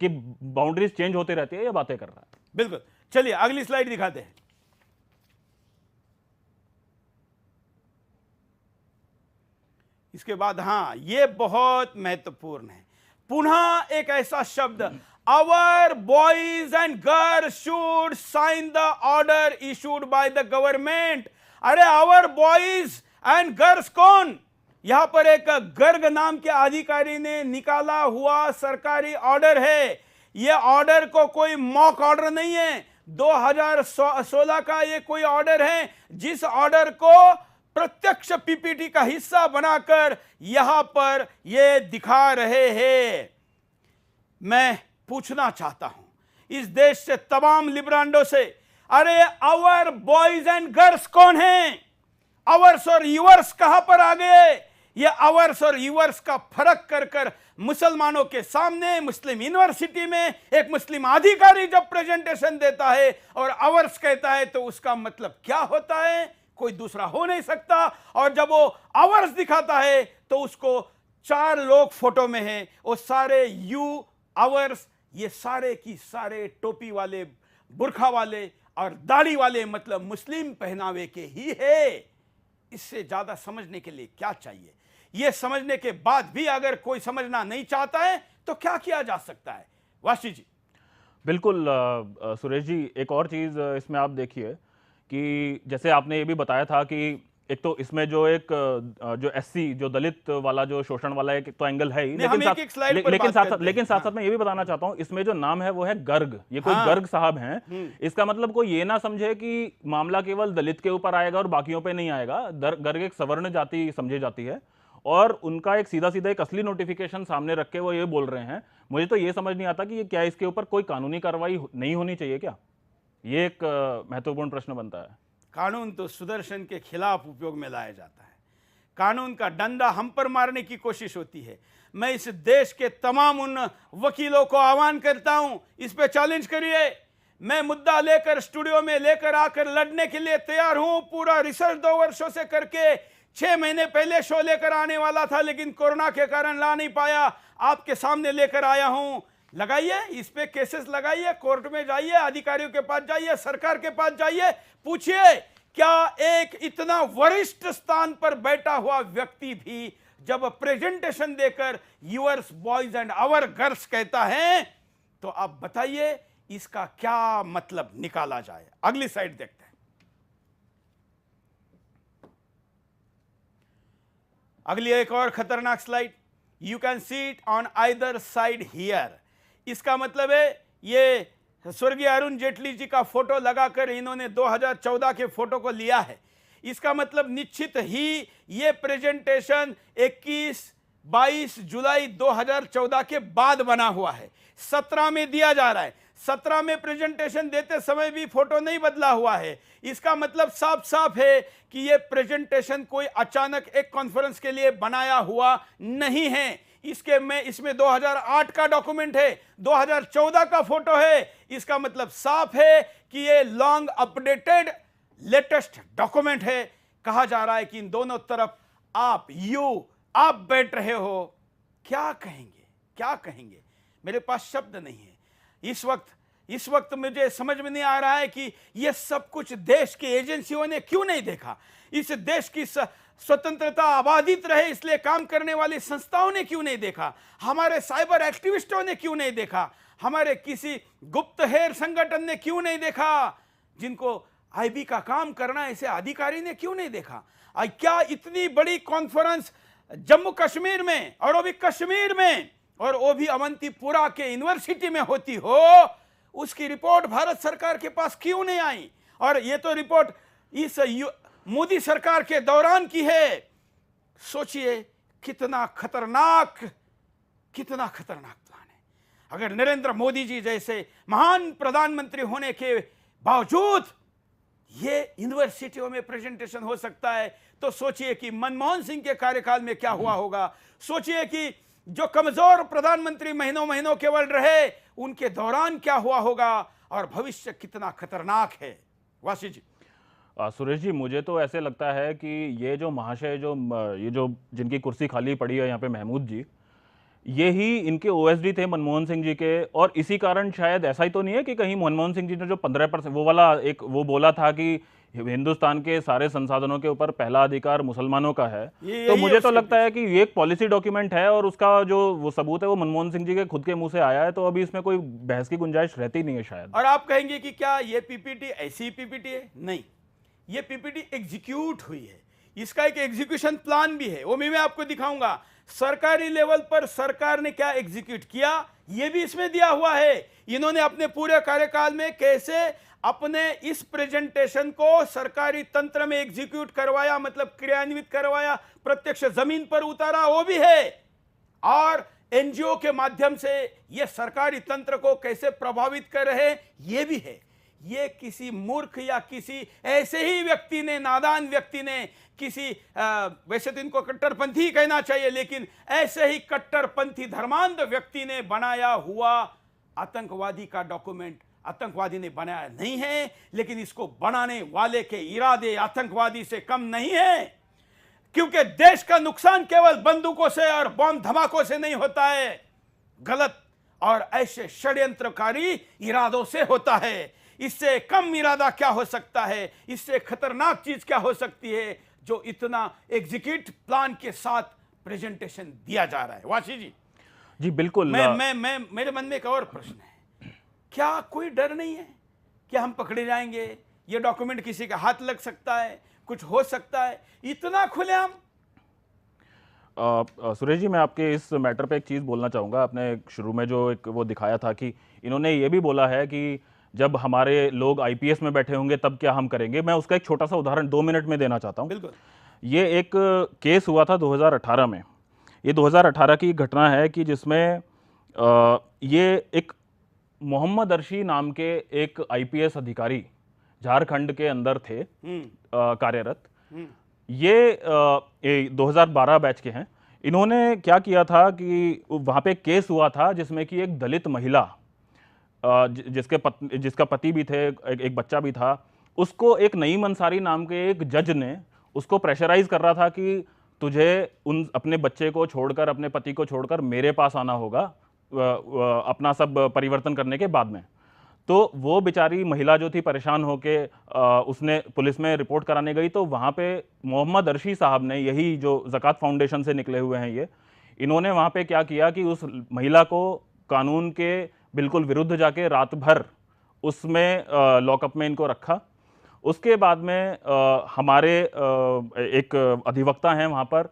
की बाउंड्रीज चेंज होते रहती है, ये बातें कर रहा है। बिल्कुल। चलिए अगली स्लाइड दिखाते हैं। इसके बाद, हाँ, ये बहुत महत्वपूर्ण है। पुनः एक ऐसा शब्द, our boys and girls should sign the order issued by the government. अरे आवर बॉयज एंड गर्ल्स कौन? यहां पर एक गर्ग नाम के अधिकारी ने निकाला हुआ सरकारी ऑर्डर है। यह ऑर्डर को कोई मॉक ऑर्डर नहीं है, 2016 का ये कोई ऑर्डर है, जिस ऑर्डर को प्रत्यक्ष पीपीटी का हिस्सा बनाकर यहां पर ये दिखा रहे हैं। मैं पूछना चाहता हूं इस देश से, तमाम लिब्रांडो से, अरे आवर बॉयज एंड गर्ल्स कौन हैं? आवर्स और यूवर्स कहां पर आ गए? ये आवर्स और यूवर्स का फर्क कर कर मुसलमानों के सामने मुस्लिम यूनिवर्सिटी में एक मुस्लिम अधिकारी जब प्रेजेंटेशन देता है और आवर्स कहता है, तो उसका मतलब क्या होता है? कोई दूसरा हो नहीं सकता। और जब वो आवर्स दिखाता है तो उसको 4 लोग फोटो में हैं, वो सारे यू आवर्स, ये सारे की सारे टोपी वाले, बुरखा वाले और दाढ़ी वाले, मतलब मुस्लिम पहनावे के ही है। इससे ज्यादा समझने के लिए क्या चाहिए? यह समझने के बाद भी अगर कोई समझना नहीं चाहता है तो क्या किया जा सकता है? वाशी जी। बिल्कुल सुरेश जी, एक और चीज इसमें आप देखिए कि जैसे आपने ये भी बताया था कि एक तो इसमें जो जो एससी जो दलित वाला जो शोषण वाला एक तो एंगल है ही, नहीं, हम एक-एक स्लाइड पर बात करते हैं। लेकिन साथ साथ मैं ये भी बताना चाहता हूं, इसमें जो नाम है वो है गर्ग, ये कोई गर्ग साहब हैं। इसका मतलब कोई ये ना समझे कि मामला केवल दलित के ऊपर आएगा और बाकियों पे नहीं आएगा। गर्ग एक सवर्ण जाति समझी जाती है और उनका एक सीधा सीधा एक असली नोटिफिकेशन सामने रख के वो ये बोल रहे हैं। मुझे तो ये समझ नहीं आता कि ये क्या इसके ऊपर कोई कानूनी कार्रवाई नहीं होनी चाहिए क्या? ये एक महत्वपूर्ण प्रश्न बनता है। कानून तो सुदर्शन के खिलाफ उपयोग में लाया जाता है। कानून का डंडा हम पर मारने की कोशिश होती है। मैं इस देश के तमाम उन वकीलों को आह्वान करता हूं, इस पे चैलेंज करिए। मैं मुद्दा लेकर स्टूडियो में लेकर आकर लड़ने के लिए तैयार हूं। पूरा रिसर्च 2 वर्षों से करके 6 महीने पहले शो लेकर आने वाला था, लेकिन कोरोना के कारण ला नहीं पाया। आपके सामने लेकर आया हूं। लगाइए, इस पे केसेस लगाइए, कोर्ट में जाइए, अधिकारियों के पास जाइए, सरकार के पास जाइए, पूछिए क्या एक इतना वरिष्ठ स्थान पर बैठा हुआ व्यक्ति भी जब प्रेजेंटेशन देकर yours boys and our girls कहता है, तो आप बताइए इसका क्या मतलब निकाला जाए। अगली साइड देखते हैं। अगली एक और खतरनाक slide, you can see it on either side here. इसका मतलब है ये स्वर्गीय अरुण जेटली जी का फोटो लगाकर इन्होंने 2014 के फोटो को लिया है। इसका मतलब निश्चित ही ये प्रेजेंटेशन 21-22 जुलाई 2014 के बाद बना हुआ है। 17 में दिया जा रहा है। 17 में प्रेजेंटेशन देते समय भी फोटो नहीं बदला हुआ है। इसका मतलब साफ साफ है कि ये प्रेजेंटेशन कोई अचानक एक कॉन्फ्रेंस के लिए बनाया हुआ नहीं है। इसमें 2008 का डॉक्यूमेंट है, 2014 का फोटो है। इसका मतलब साफ है कि ये लॉन्ग अपडेटेड लेटेस्ट डॉक्यूमेंट है। कहा जा रहा है कि इन दोनों तरफ आप बैठ रहे हो। क्या कहेंगे, क्या कहेंगे? मेरे पास शब्द नहीं है। इस वक्त मुझे समझ में नहीं आ रहा है कि यह सब कुछ देश की एजेंसियों ने क्यों नहीं देखा। इस देश की स्वतंत्रता आबादित रहे इसलिए काम करने वाली संस्थाओं ने क्यों नहीं देखा। हमारे साइबर एक्टिविस्टों ने क्यों नहीं देखा। हमारे किसी गुप्तहेर संगठन ने क्यों नहीं देखा। जिनको आईबी का काम करना ऐसे अधिकारी ने क्यों नहीं देखा। क्या इतनी बड़ी कॉन्फ्रेंस जम्मू कश्मीर में, और वो भी कश्मीर में, और वो भी अवंतीपुरा के यूनिवर्सिटी में होती हो, उसकी रिपोर्ट भारत सरकार के पास क्यों नहीं आई। और ये तो रिपोर्ट इस मोदी सरकार के दौरान की है। सोचिए कितना खतरनाक प्लान है। अगर नरेंद्र मोदी जी जैसे महान प्रधानमंत्री होने के बावजूद ये यूनिवर्सिटियों में प्रेजेंटेशन हो सकता है, तो सोचिए कि मनमोहन सिंह के कार्यकाल में क्या हुआ होगा। सोचिए कि जो कमजोर प्रधानमंत्री महीनों केवल रहे, उनके दौरान क्या हुआ होगा, और भविष्य कितना खतरनाक है। वासी जी। सुरेश जी, मुझे तो ऐसे लगता है कि ये जो महाशय ये जो जिनकी कुर्सी खाली पड़ी है यहाँ पे, महमूद जी, ये ही इनके ओएसडी थे मनमोहन सिंह जी के। और इसी कारण शायद ऐसा ही तो नहीं है कि कहीं मनमोहन सिंह जी ने जो 15% वो बोला था कि हिंदुस्तान के सारे संसाधनों के ऊपर पहला अधिकार मुसलमानों का है, तो मुझे तो लगता है कि ये एक पॉलिसी डॉक्यूमेंट है और उसका जो वो सबूत है वो मनमोहन सिंह जी के खुद के मुंह से आया है। तो अभी इसमें कोई बहस की गुंजाइश रहती नहीं है शायद। और आप कहेंगे कि क्या ये पीपीटी ऐसी पीपीटी है? नहीं, ये पीपीटी एग्जीक्यूट हुई है। इसका एक एग्जीक्यूशन प्लान भी है, वो मैं आपको दिखाऊंगा। सरकारी लेवल पर सरकार ने क्या एग्जीक्यूट किया ये भी इसमें दिया हुआ है। इन्होंने अपने पूरे कार्यकाल में कैसे अपने इस प्रेजेंटेशन को सरकारी तंत्र में एग्जीक्यूट करवाया, मतलब क्रियान्वित करवाया, प्रत्यक्ष जमीन पर उतारा, वो भी है। और एनजीओ के माध्यम से ये सरकारी तंत्र को कैसे प्रभावित कर रहे ये भी है। ये किसी मूर्ख या किसी ऐसे ही व्यक्ति ने, नादान व्यक्ति ने, किसी वैसे तो इनको कट्टरपंथी कहना चाहिए, लेकिन ऐसे ही कट्टरपंथी धर्मांध व्यक्ति ने बनाया हुआ आतंकवादी का डॉक्यूमेंट आतंकवादी ने बनाया नहीं है, लेकिन इसको बनाने वाले के इरादे आतंकवादी से कम नहीं है। क्योंकि देश का नुकसान केवल बंदूकों से और बम धमाकों से नहीं होता है, गलत और ऐसे षड्यंत्रकारी इरादों से होता है। इससे कम इरादा क्या हो सकता है, इससे खतरनाक चीज क्या हो सकती है जो इतना एग्जीक्यूट प्लान के साथ प्रेजेंटेशन दिया जा रहा है। वाशी जी। जी बिल्कुल। मेरे मन में एक और प्रश्न है, क्या कोई डर नहीं है कि हम पकड़े जाएंगे, ये डॉक्यूमेंट किसी का हाथ लग सकता है, कुछ हो सकता है इतना खुलेआम? सुरेश जी, मैं आपके इस मैटर पे एक चीज़ बोलना चाहूँगा। आपने शुरू में जो एक वो दिखाया था कि इन्होंने ये भी बोला है कि जब हमारे लोग आईपीएस में बैठे होंगे तब क्या हम करेंगे। मैं उसका एक छोटा सा उदाहरण 2 मिनट में देना चाहता हूँ। बिल्कुल। ये एक केस हुआ था 2018 में। ये 2018 की घटना है कि जिसमें ये एक मोहम्मद अर्शी नाम के एक आईपीएस अधिकारी झारखंड के अंदर थे कार्यरत। ये 2012 बैच के हैं। इन्होंने क्या किया था कि वहाँ पे केस हुआ था जिसमें कि एक दलित महिला जिसका पति भी थे, एक बच्चा भी था, उसको एक नईम अंसारी नाम के एक जज ने उसको प्रेशराइज कर रहा था कि तुझे अपने बच्चे को छोड़कर, अपने पति को छोड़कर मेरे पास आना होगा अपना सब परिवर्तन करने के बाद में। तो वो बेचारी महिला जो थी परेशान होके उसने पुलिस में रिपोर्ट कराने गई। तो वहाँ पे मोहम्मद अर्शी साहब ने, यही जो ज़कात फाउंडेशन से निकले हुए हैं, इन्होंने वहाँ पे क्या किया कि उस महिला को कानून के बिल्कुल विरुद्ध जाके रात भर उसमें लॉकअप में इनको रखा। उसके बाद में हमारे एक अधिवक्ता हैं वहाँ पर,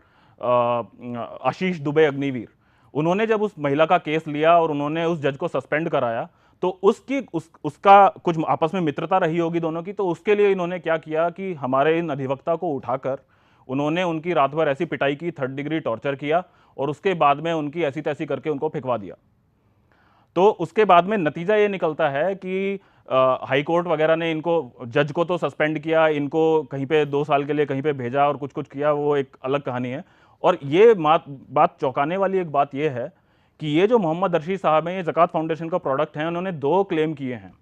आशीष दुबे अग्निवीर, उन्होंने जब उस महिला का केस लिया और उन्होंने उस जज को सस्पेंड कराया, तो उसका कुछ आपस में मित्रता रही होगी दोनों की। तो उसके लिए इन्होंने क्या किया कि हमारे इन अधिवक्ता को उठाकर उन्होंने उनकी रात भर ऐसी पिटाई की, 3rd डिग्री टॉर्चर किया, और उसके बाद में उनकी ऐसी तैसी करके उनको फेंकवा दिया। तो उसके बाद में नतीजा ये निकलता है कि हाई कोर्ट वगैरह ने इनको, जज को तो सस्पेंड किया, इनको कहीं पे 2 साल के लिए कहीं पे भेजा और कुछ कुछ किया, वो एक अलग कहानी है। और ये बात चौंकाने वाली एक बात ये है कि ये जो मोहम्मद अर्शी साहब हैं, ये ज़कात फाउंडेशन का प्रोडक्ट है। उन्होंने 2 क्लेम किए हैं।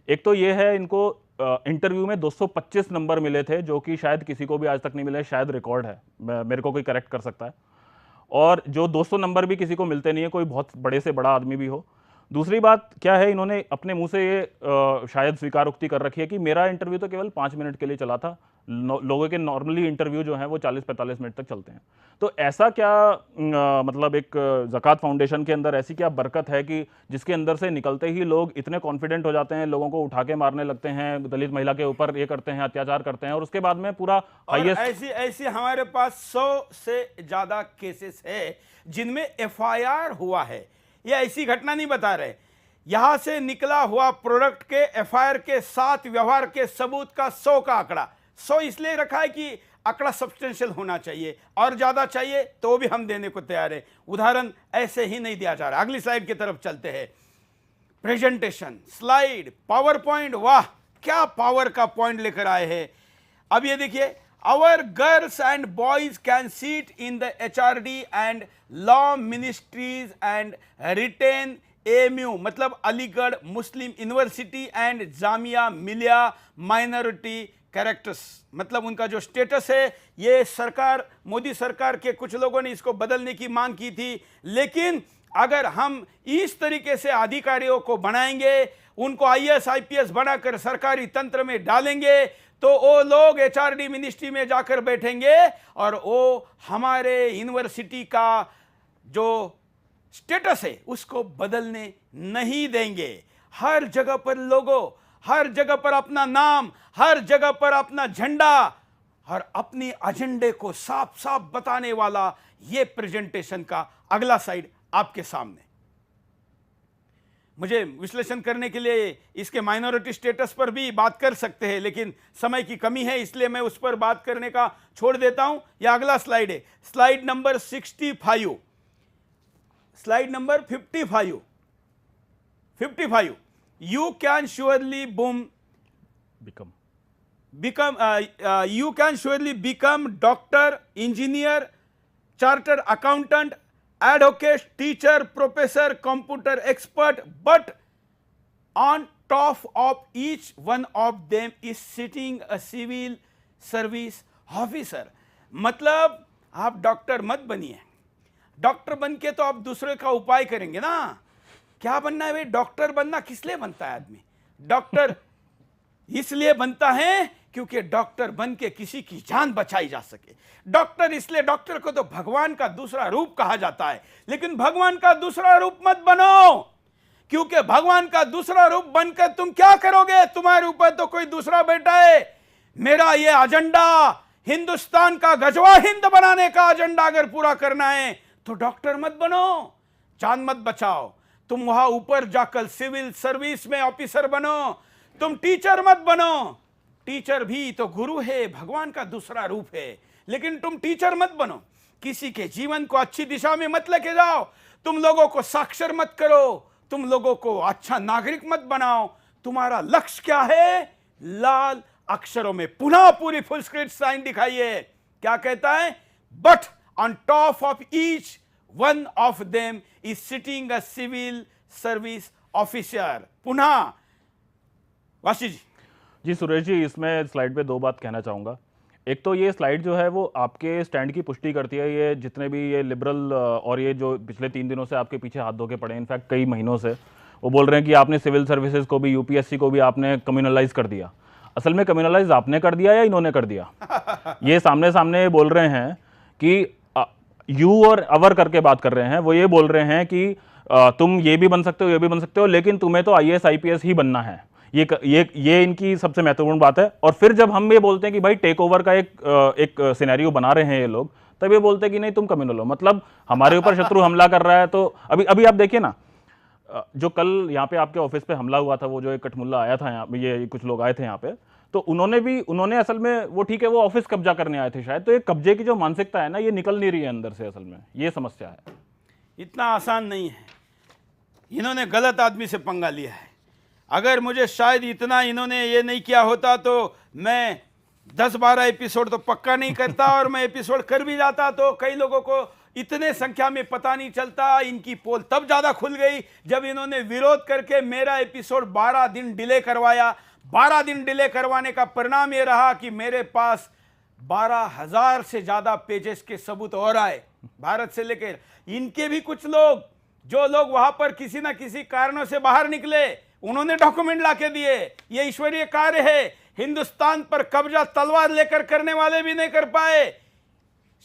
एक तो ये है, इनको इंटरव्यू में 225 नंबर मिले थे, जो कि शायद किसी को भी आज तक नहीं मिले, शायद रिकॉर्ड है, मेरे को कोई करेक्ट कर सकता है। और जो 200 नंबर भी किसी को मिलते नहीं है, कोई बहुत बड़े से बड़ा आदमी भी हो। दूसरी बात क्या है, इन्होंने अपने मुंह से ये शायद स्वीकारोक्ति कर रखी है कि मेरा इंटरव्यू तो केवल 5 मिनट के लिए चला था, लोगों के नॉर्मली इंटरव्यू जो है वो 40-45 मिनट तक चलते हैं। तो ऐसा क्या मतलब एक ज़कात फाउंडेशन के अंदर ऐसी क्या बरकत है कि जिसके अंदर से निकलते ही लोग इतने कॉन्फिडेंट हो जाते हैं, लोगों को उठा के मारने लगते हैं, दलित महिला के ऊपर ये करते हैं, अत्याचार करते हैं, और उसके बाद में पूरा हाईएस्ट। ऐसी हमारे पास 100 से ज्यादा केसेस है जिनमें एफआईआर हुआ है। ये ऐसी घटना नहीं बता रहे, यहां से निकला हुआ प्रोडक्ट के एफआईआर के साथ व्यवहार के सबूत का 100 का आंकड़ा। 100 इसलिए रखा है कि आंकड़ा सब्सटेंशियल होना चाहिए, और ज्यादा चाहिए तो भी हम देने को तैयार है। उदाहरण ऐसे ही नहीं दिया जा रहा। अगली स्लाइड की तरफ चलते हैं। प्रेजेंटेशन स्लाइड, पावर पॉइंट, वाह क्या पावर का पॉइंट लेकर आए हैं। अब ये देखिए, our girls and boys can sit in the HRD and law ministries and retain AMU, मतलब अलीगढ़ मुस्लिम university and Jamia Millia minority characters, मतलब उनका जो स्टेटस है, ये सरकार, मोदी सरकार के कुछ लोगों ने इसको बदलने की मांग की थी। लेकिन अगर हम इस तरीके से अधिकारियों को बनाएंगे, उनको IAS IPS बनाकर सरकारी तंत्र में डालेंगे, तो वो लोग HRD मिनिस्ट्री में जाकर बैठेंगे और वो हमारे यूनिवर्सिटी का जो स्टेटस है उसको बदलने नहीं देंगे। हर जगह पर लोगों, हर जगह पर अपना नाम, हर जगह पर अपना झंडा और अपनी एजेंडे को साफ साफ बताने वाला ये प्रेजेंटेशन का अगला स्लाइड आपके सामने। मुझे विश्लेषण करने के लिए इसके माइनॉरिटी स्टेटस पर भी बात कर सकते हैं, लेकिन समय की कमी है, इसलिए मैं उस पर बात करने का छोड़ देता हूं। यह अगला स्लाइड है, slide number 65, slide number 55। You can surely you can surely become doctor, engineer, chartered accountant, advocate, teacher, professor, computer expert, but on top of each one of them is sitting a civil service officer। मतलब आप डॉक्टर मत बनिए, डॉक्टर बन के तो आप दूसरे का उपाय करेंगे ना। क्या बनना है भाई? डॉक्टर बनना किस लिए बनता है आदमी? डॉक्टर इसलिए बनता है क्योंकि डॉक्टर बन के किसी की जान बचाई जा सके। डॉक्टर इसलिए, डॉक्टर को तो भगवान का दूसरा रूप कहा जाता है, लेकिन भगवान का दूसरा रूप मत बनो, क्योंकि भगवान का दूसरा रूप बनकर तुम क्या करोगे? तुम्हारे ऊपर तो कोई दूसरा बैठा है। मेरा ये एजेंडा हिंदुस्तान का गजवा हिंद बनाने का एजेंडा अगर पूरा करना है तो डॉक्टर मत बनो, जान मत बचाओ। तुम वहां ऊपर जाकर सिविल सर्विस में ऑफिसर बनो, तुम टीचर मत बनो। टीचर भी तो गुरु है, भगवान का दूसरा रूप है, लेकिन तुम टीचर मत बनो। किसी के जीवन को अच्छी दिशा में मत लेके जाओ। तुम लोगों को साक्षर मत करो, तुम लोगों को अच्छा नागरिक मत बनाओ। तुम्हारा लक्ष्य क्या है? लाल अक्षरों में पुनः पूरी फुल स्क्रीन साइन दिखाइए। क्या कहता है? But on top of each one of them is sitting a civil service officer. पुनः वाशी जी। जी सुरेश जी, इसमें स्लाइड पे दो बात कहना चाहूँगा। एक तो ये स्लाइड जो है वो आपके स्टैंड की पुष्टि करती है। ये जितने भी ये लिबरल और ये जो पिछले 3 दिनों से आपके पीछे हाथ धो के पड़े हैं, इनफैक्ट कई महीनों से, वो बोल रहे हैं कि आपने सिविल सर्विसेज को भी, यूपीएससी को भी आपने कम्युनलाइज कर दिया। असल में कम्युनलाइज आपने कर दिया या इन्होंने कर दिया? ये सामने सामने बोल रहे हैं कि यू और अवर करके बात कर रहे हैं। वो ये बोल रहे हैं कि तुम ये भी बन सकते हो, ये भी बन सकते हो, लेकिन तुम्हें तो आईएएस आईपीएस ही बनना है। ये इनकी सबसे महत्वपूर्ण बात है। और फिर जब हम ये बोलते हैं कि भाई टेक ओवर का एक सिनेरियो बना रहे हैं ये लोग, तब ये बोलते हैं कि नहीं तुम कम्युनल हो। मतलब हमारे ऊपर शत्रु हमला कर रहा है। तो अभी आप देखिए ना, जो कल यहाँ पे आपके ऑफिस पे हमला हुआ था, वो जो एक कठमुल्ला आया था यहाँ पे, ये कुछ लोग आए थे यहाँ पे, तो उन्होंने असल में वो, ठीक है वो ऑफिस कब्जा करने आए थे शायद, तो ये कब्जे की जो मानसिकता है ना, ये निकल नहीं रही है अंदर से। असल में ये समस्या है। इतना आसान नहीं है। इन्होंने गलत आदमी से पंगा लिया है। अगर मुझे शायद इतना इन्होंने ये नहीं किया होता तो मैं 10-12 एपिसोड तो पक्का नहीं करता, और मैं एपिसोड कर भी जाता तो कई लोगों को इतने संख्या में पता नहीं चलता। इनकी पोल तब ज्यादा खुल गई जब इन्होंने विरोध करके मेरा एपिसोड 12 दिन डिले करवाया। 12 दिन डिले करवाने का परिणाम यह रहा कि मेरे पास 12,000 से ज्यादा पेजेस के सबूत और आए, भारत से लेकर। इनके भी कुछ लोग, जो लोग वहां पर किसी ना किसी कारणों से बाहर निकले, उन्होंने डॉक्यूमेंट लाके दिए। ये ईश्वरीय कार्य है। हिंदुस्तान पर कब्जा तलवार लेकर करने वाले भी नहीं कर पाए।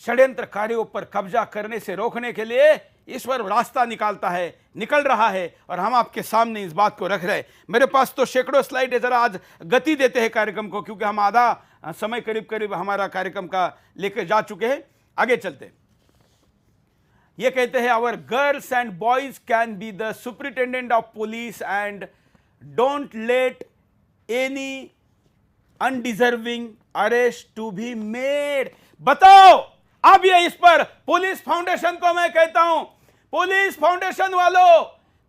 षड्यंत्रकारियों पर कब्जा करने से रोकने के लिए ईश्वर रास्ता निकालता है, निकल रहा है, और हम आपके सामने इस बात को रख रहे हैं। मेरे पास तो सैकड़ों स्लाइड है। जरा आज गति देते हैं कार्यक्रम को, क्योंकि हम आधा समय करीब करीब हमारा कार्यक्रम का लेकर जा चुके हैं। आगे चलते हैं। ये कहते हैं, our girls and boys can be the superintendent of police and don't let any undeserving arrest to be made. बताओ अब ये, इस पर पुलिस फाउंडेशन को मैं कहता हूं, पुलिस फाउंडेशन वालों,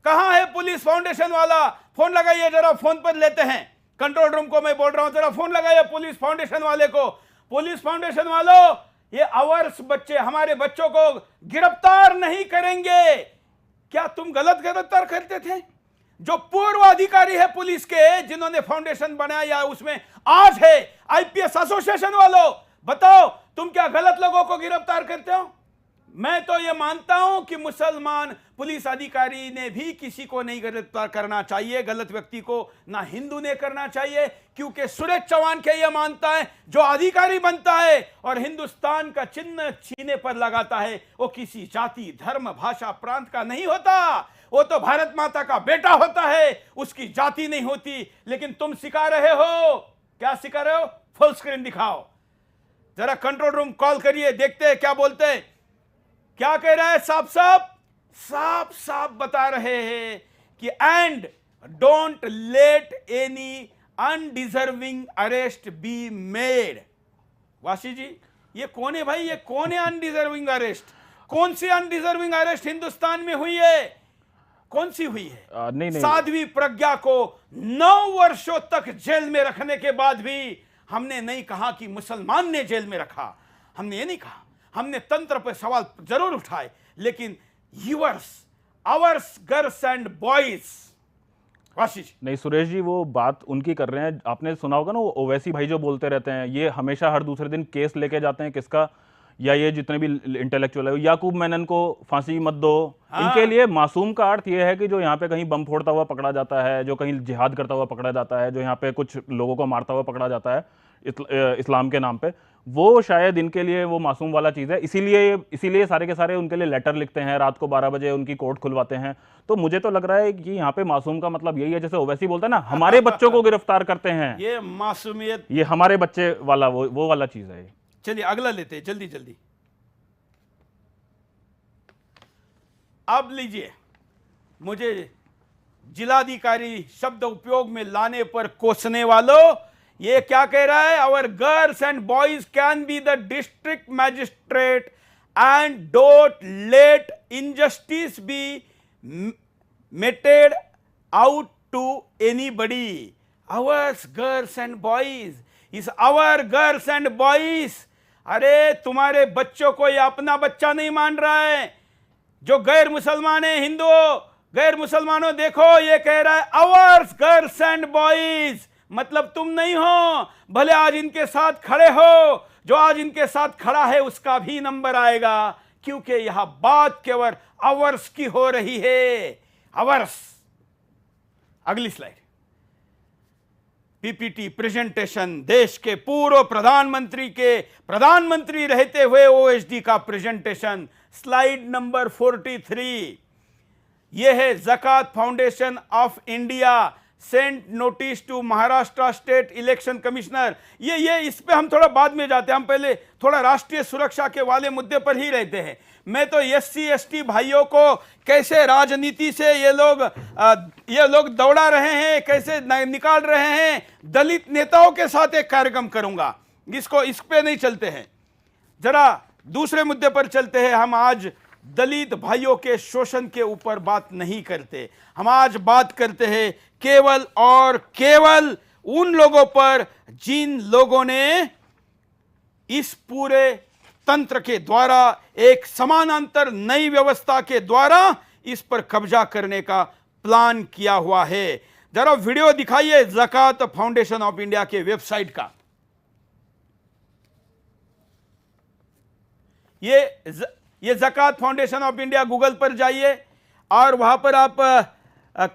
कहां है पुलिस फाउंडेशन वाला? फोन लगाइए जरा, फोन पर लेते हैं। कंट्रोल रूम को मैं बोल रहा हूं, जरा फोन लगाइए पुलिस फाउंडेशन वाले को। पुलिस फाउंडेशन वालों, ये आवर्स बच्चे, हमारे बच्चों को गिरफ्तार नहीं करेंगे। क्या तुम गलत गिरफ्तार करते थे? जो पूर्व अधिकारी है पुलिस के, जिन्होंने फाउंडेशन बनाया, उसमें आज है आईपीएस एसोसिएशन वालों, बताओ तुम क्या गलत लोगों को गिरफ्तार करते हो? मैं तो यह मानता हूं कि मुसलमान पुलिस अधिकारी ने भी किसी को नहीं गिरफ्तार करना चाहिए, गलत व्यक्ति को ना हिंदू ने करना चाहिए, क्योंकि सुरेश चौहान के यह मानता है, जो अधिकारी बनता है और हिंदुस्तान का चिन्ह सीने पर लगाता है, वो किसी जाति, धर्म, भाषा, प्रांत का नहीं होता, वो तो भारत माता का बेटा होता है, उसकी जाति नहीं होती। लेकिन तुम सिखा रहे हो, क्या सिखा रहे हो? फुल स्क्रीन दिखाओ जरा, कंट्रोल रूम कॉल करिए, देखते हैं क्या बोलते हैं। क्या कह रहा है? साफ साफ बता रहे हैं कि and don't let any undeserving arrest be made. Vashi ji, ये कौन है भाई? ये कौन है अनडिजर्विंग अरेस्ट? कौन सी अनडिजर्विंग अरेस्ट हिंदुस्तान में हुई है? कौन सी हुई है? नहीं। साध्वी प्रज्ञा को 9 वर्षों तक जेल में रखने के बाद भी हमने नहीं कहा कि मुसलमान ने जेल में रखा, हमने ये नहीं कहा। हमने तंत्र पर सवाल जरूर उठाए, लेकिन yours, hours, girls and boys. नहीं सुरेश जी, वो बात उनकी कर रहे हैं। आपने सुना होगा ना, वो ओवैसी भाई जो बोलते रहते हैं, ये हमेशा हर दूसरे दिन केस लेके जाते हैं। किसका? या ये जितने भी इंटेलेक्चुअल है, याकूब मेनन को फांसी मत दो, इनके लिए मासूम का अर्थ ये है कि जो यहाँ पे कहीं बम फोड़ता हुआ पकड़ा जाता है, जो कहीं जिहाद करता हुआ पकड़ा जाता है, जो यहाँ पे कुछ लोगों को मारता हुआ पकड़ा जाता है इस्लाम के नाम पे, वो शायद इनके लिए वो मासूम वाला चीज़ है। इसीलिए सारे के सारे उनके लिए लेटर लिखते हैं, रात को 12 बजे उनकी कोर्ट खुलवाते हैं। तो मुझे तो लग रहा है कि यहाँ पे मासूम का मतलब यही है, जैसे ओवैसी बोलता है ना, हमारे बच्चों को गिरफ्तार करते हैं, ये मासूमियत, ये हमारे बच्चे वाला वो वाला चीज़ है। चलिए अगला लेते हैं जल्दी जल्दी। अब लीजिए, मुझे जिलाधिकारी शब्द उपयोग में लाने पर कोसने वालों, ये क्या कह रहा है? Our girls and boys can be the district magistrate and don't let injustice be meted out to anybody. Ours girls and boys is our girls and boys. अरे तुम्हारे बच्चों को ये अपना बच्चा नहीं मान रहा है, जो गैर मुसलमान है, हिंदुओं गैर मुसलमानों देखो, ये कह रहा है आवर्स गर्ल्स एंड बॉयज, मतलब तुम नहीं हो, भले आज इनके साथ खड़े हो, जो आज इनके साथ खड़ा है उसका भी नंबर आएगा, क्योंकि यहां बात केवल आवर्स की हो रही है। आवर्स। अगली स्लाइड। पीपीटी प्रेजेंटेशन, देश के पूर्व प्रधानमंत्री के प्रधानमंत्री रहते हुए ओएसडी का प्रेजेंटेशन, स्लाइड नंबर 43। यह है Zakat Foundation of India sent notice to Maharashtra state election commissioner. ये इस पे हम थोड़ा बाद में जाते हैं, हम पहले थोड़ा राष्ट्रीय सुरक्षा के वाले मुद्दे पर ही रहते हैं। मैं तो एससी एसटी भाइयों को कैसे राजनीति से ये लोग दौड़ा रहे हैं, कैसे निकाल रहे हैं, दलित नेताओं के साथ एक कार्यक्रम करूंगा, इस पे नहीं चलते हैं, जरा दूसरे मुद्दे पर चलते हैं। हम आज दलित भाइयों के शोषण के ऊपर बात नहीं करते, हम आज बात करते हैं केवल और केवल उन लोगों पर जिन लोगों ने इस पूरे तंत्र के द्वारा, एक समानांतर नई व्यवस्था के द्वारा इस पर कब्जा करने का प्लान किया हुआ है। जरा वीडियो दिखाइए ज़कात फाउंडेशन ऑफ इंडिया के वेबसाइट का। ये ज़कात फाउंडेशन ऑफ इंडिया, गूगल पर जाइए और वहां पर आप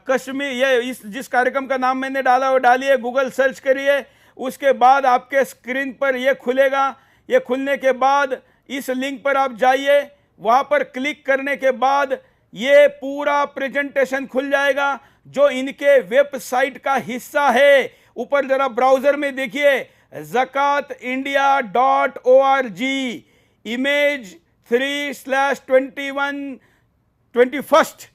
कश्मीर, जिस कार्यक्रम का नाम मैंने डाला वो डालिए, गूगल सर्च करिए, उसके बाद आपके स्क्रीन पर ये खुलेगा। ये खुलने के बाद इस लिंक पर आप जाइए, वहां पर क्लिक करने के बाद ये पूरा प्रेजेंटेशन खुल जाएगा जो इनके वेबसाइट का हिस्सा है। ऊपर जरा ब्राउजर में देखिए, zakatindia.org इमेज 3/21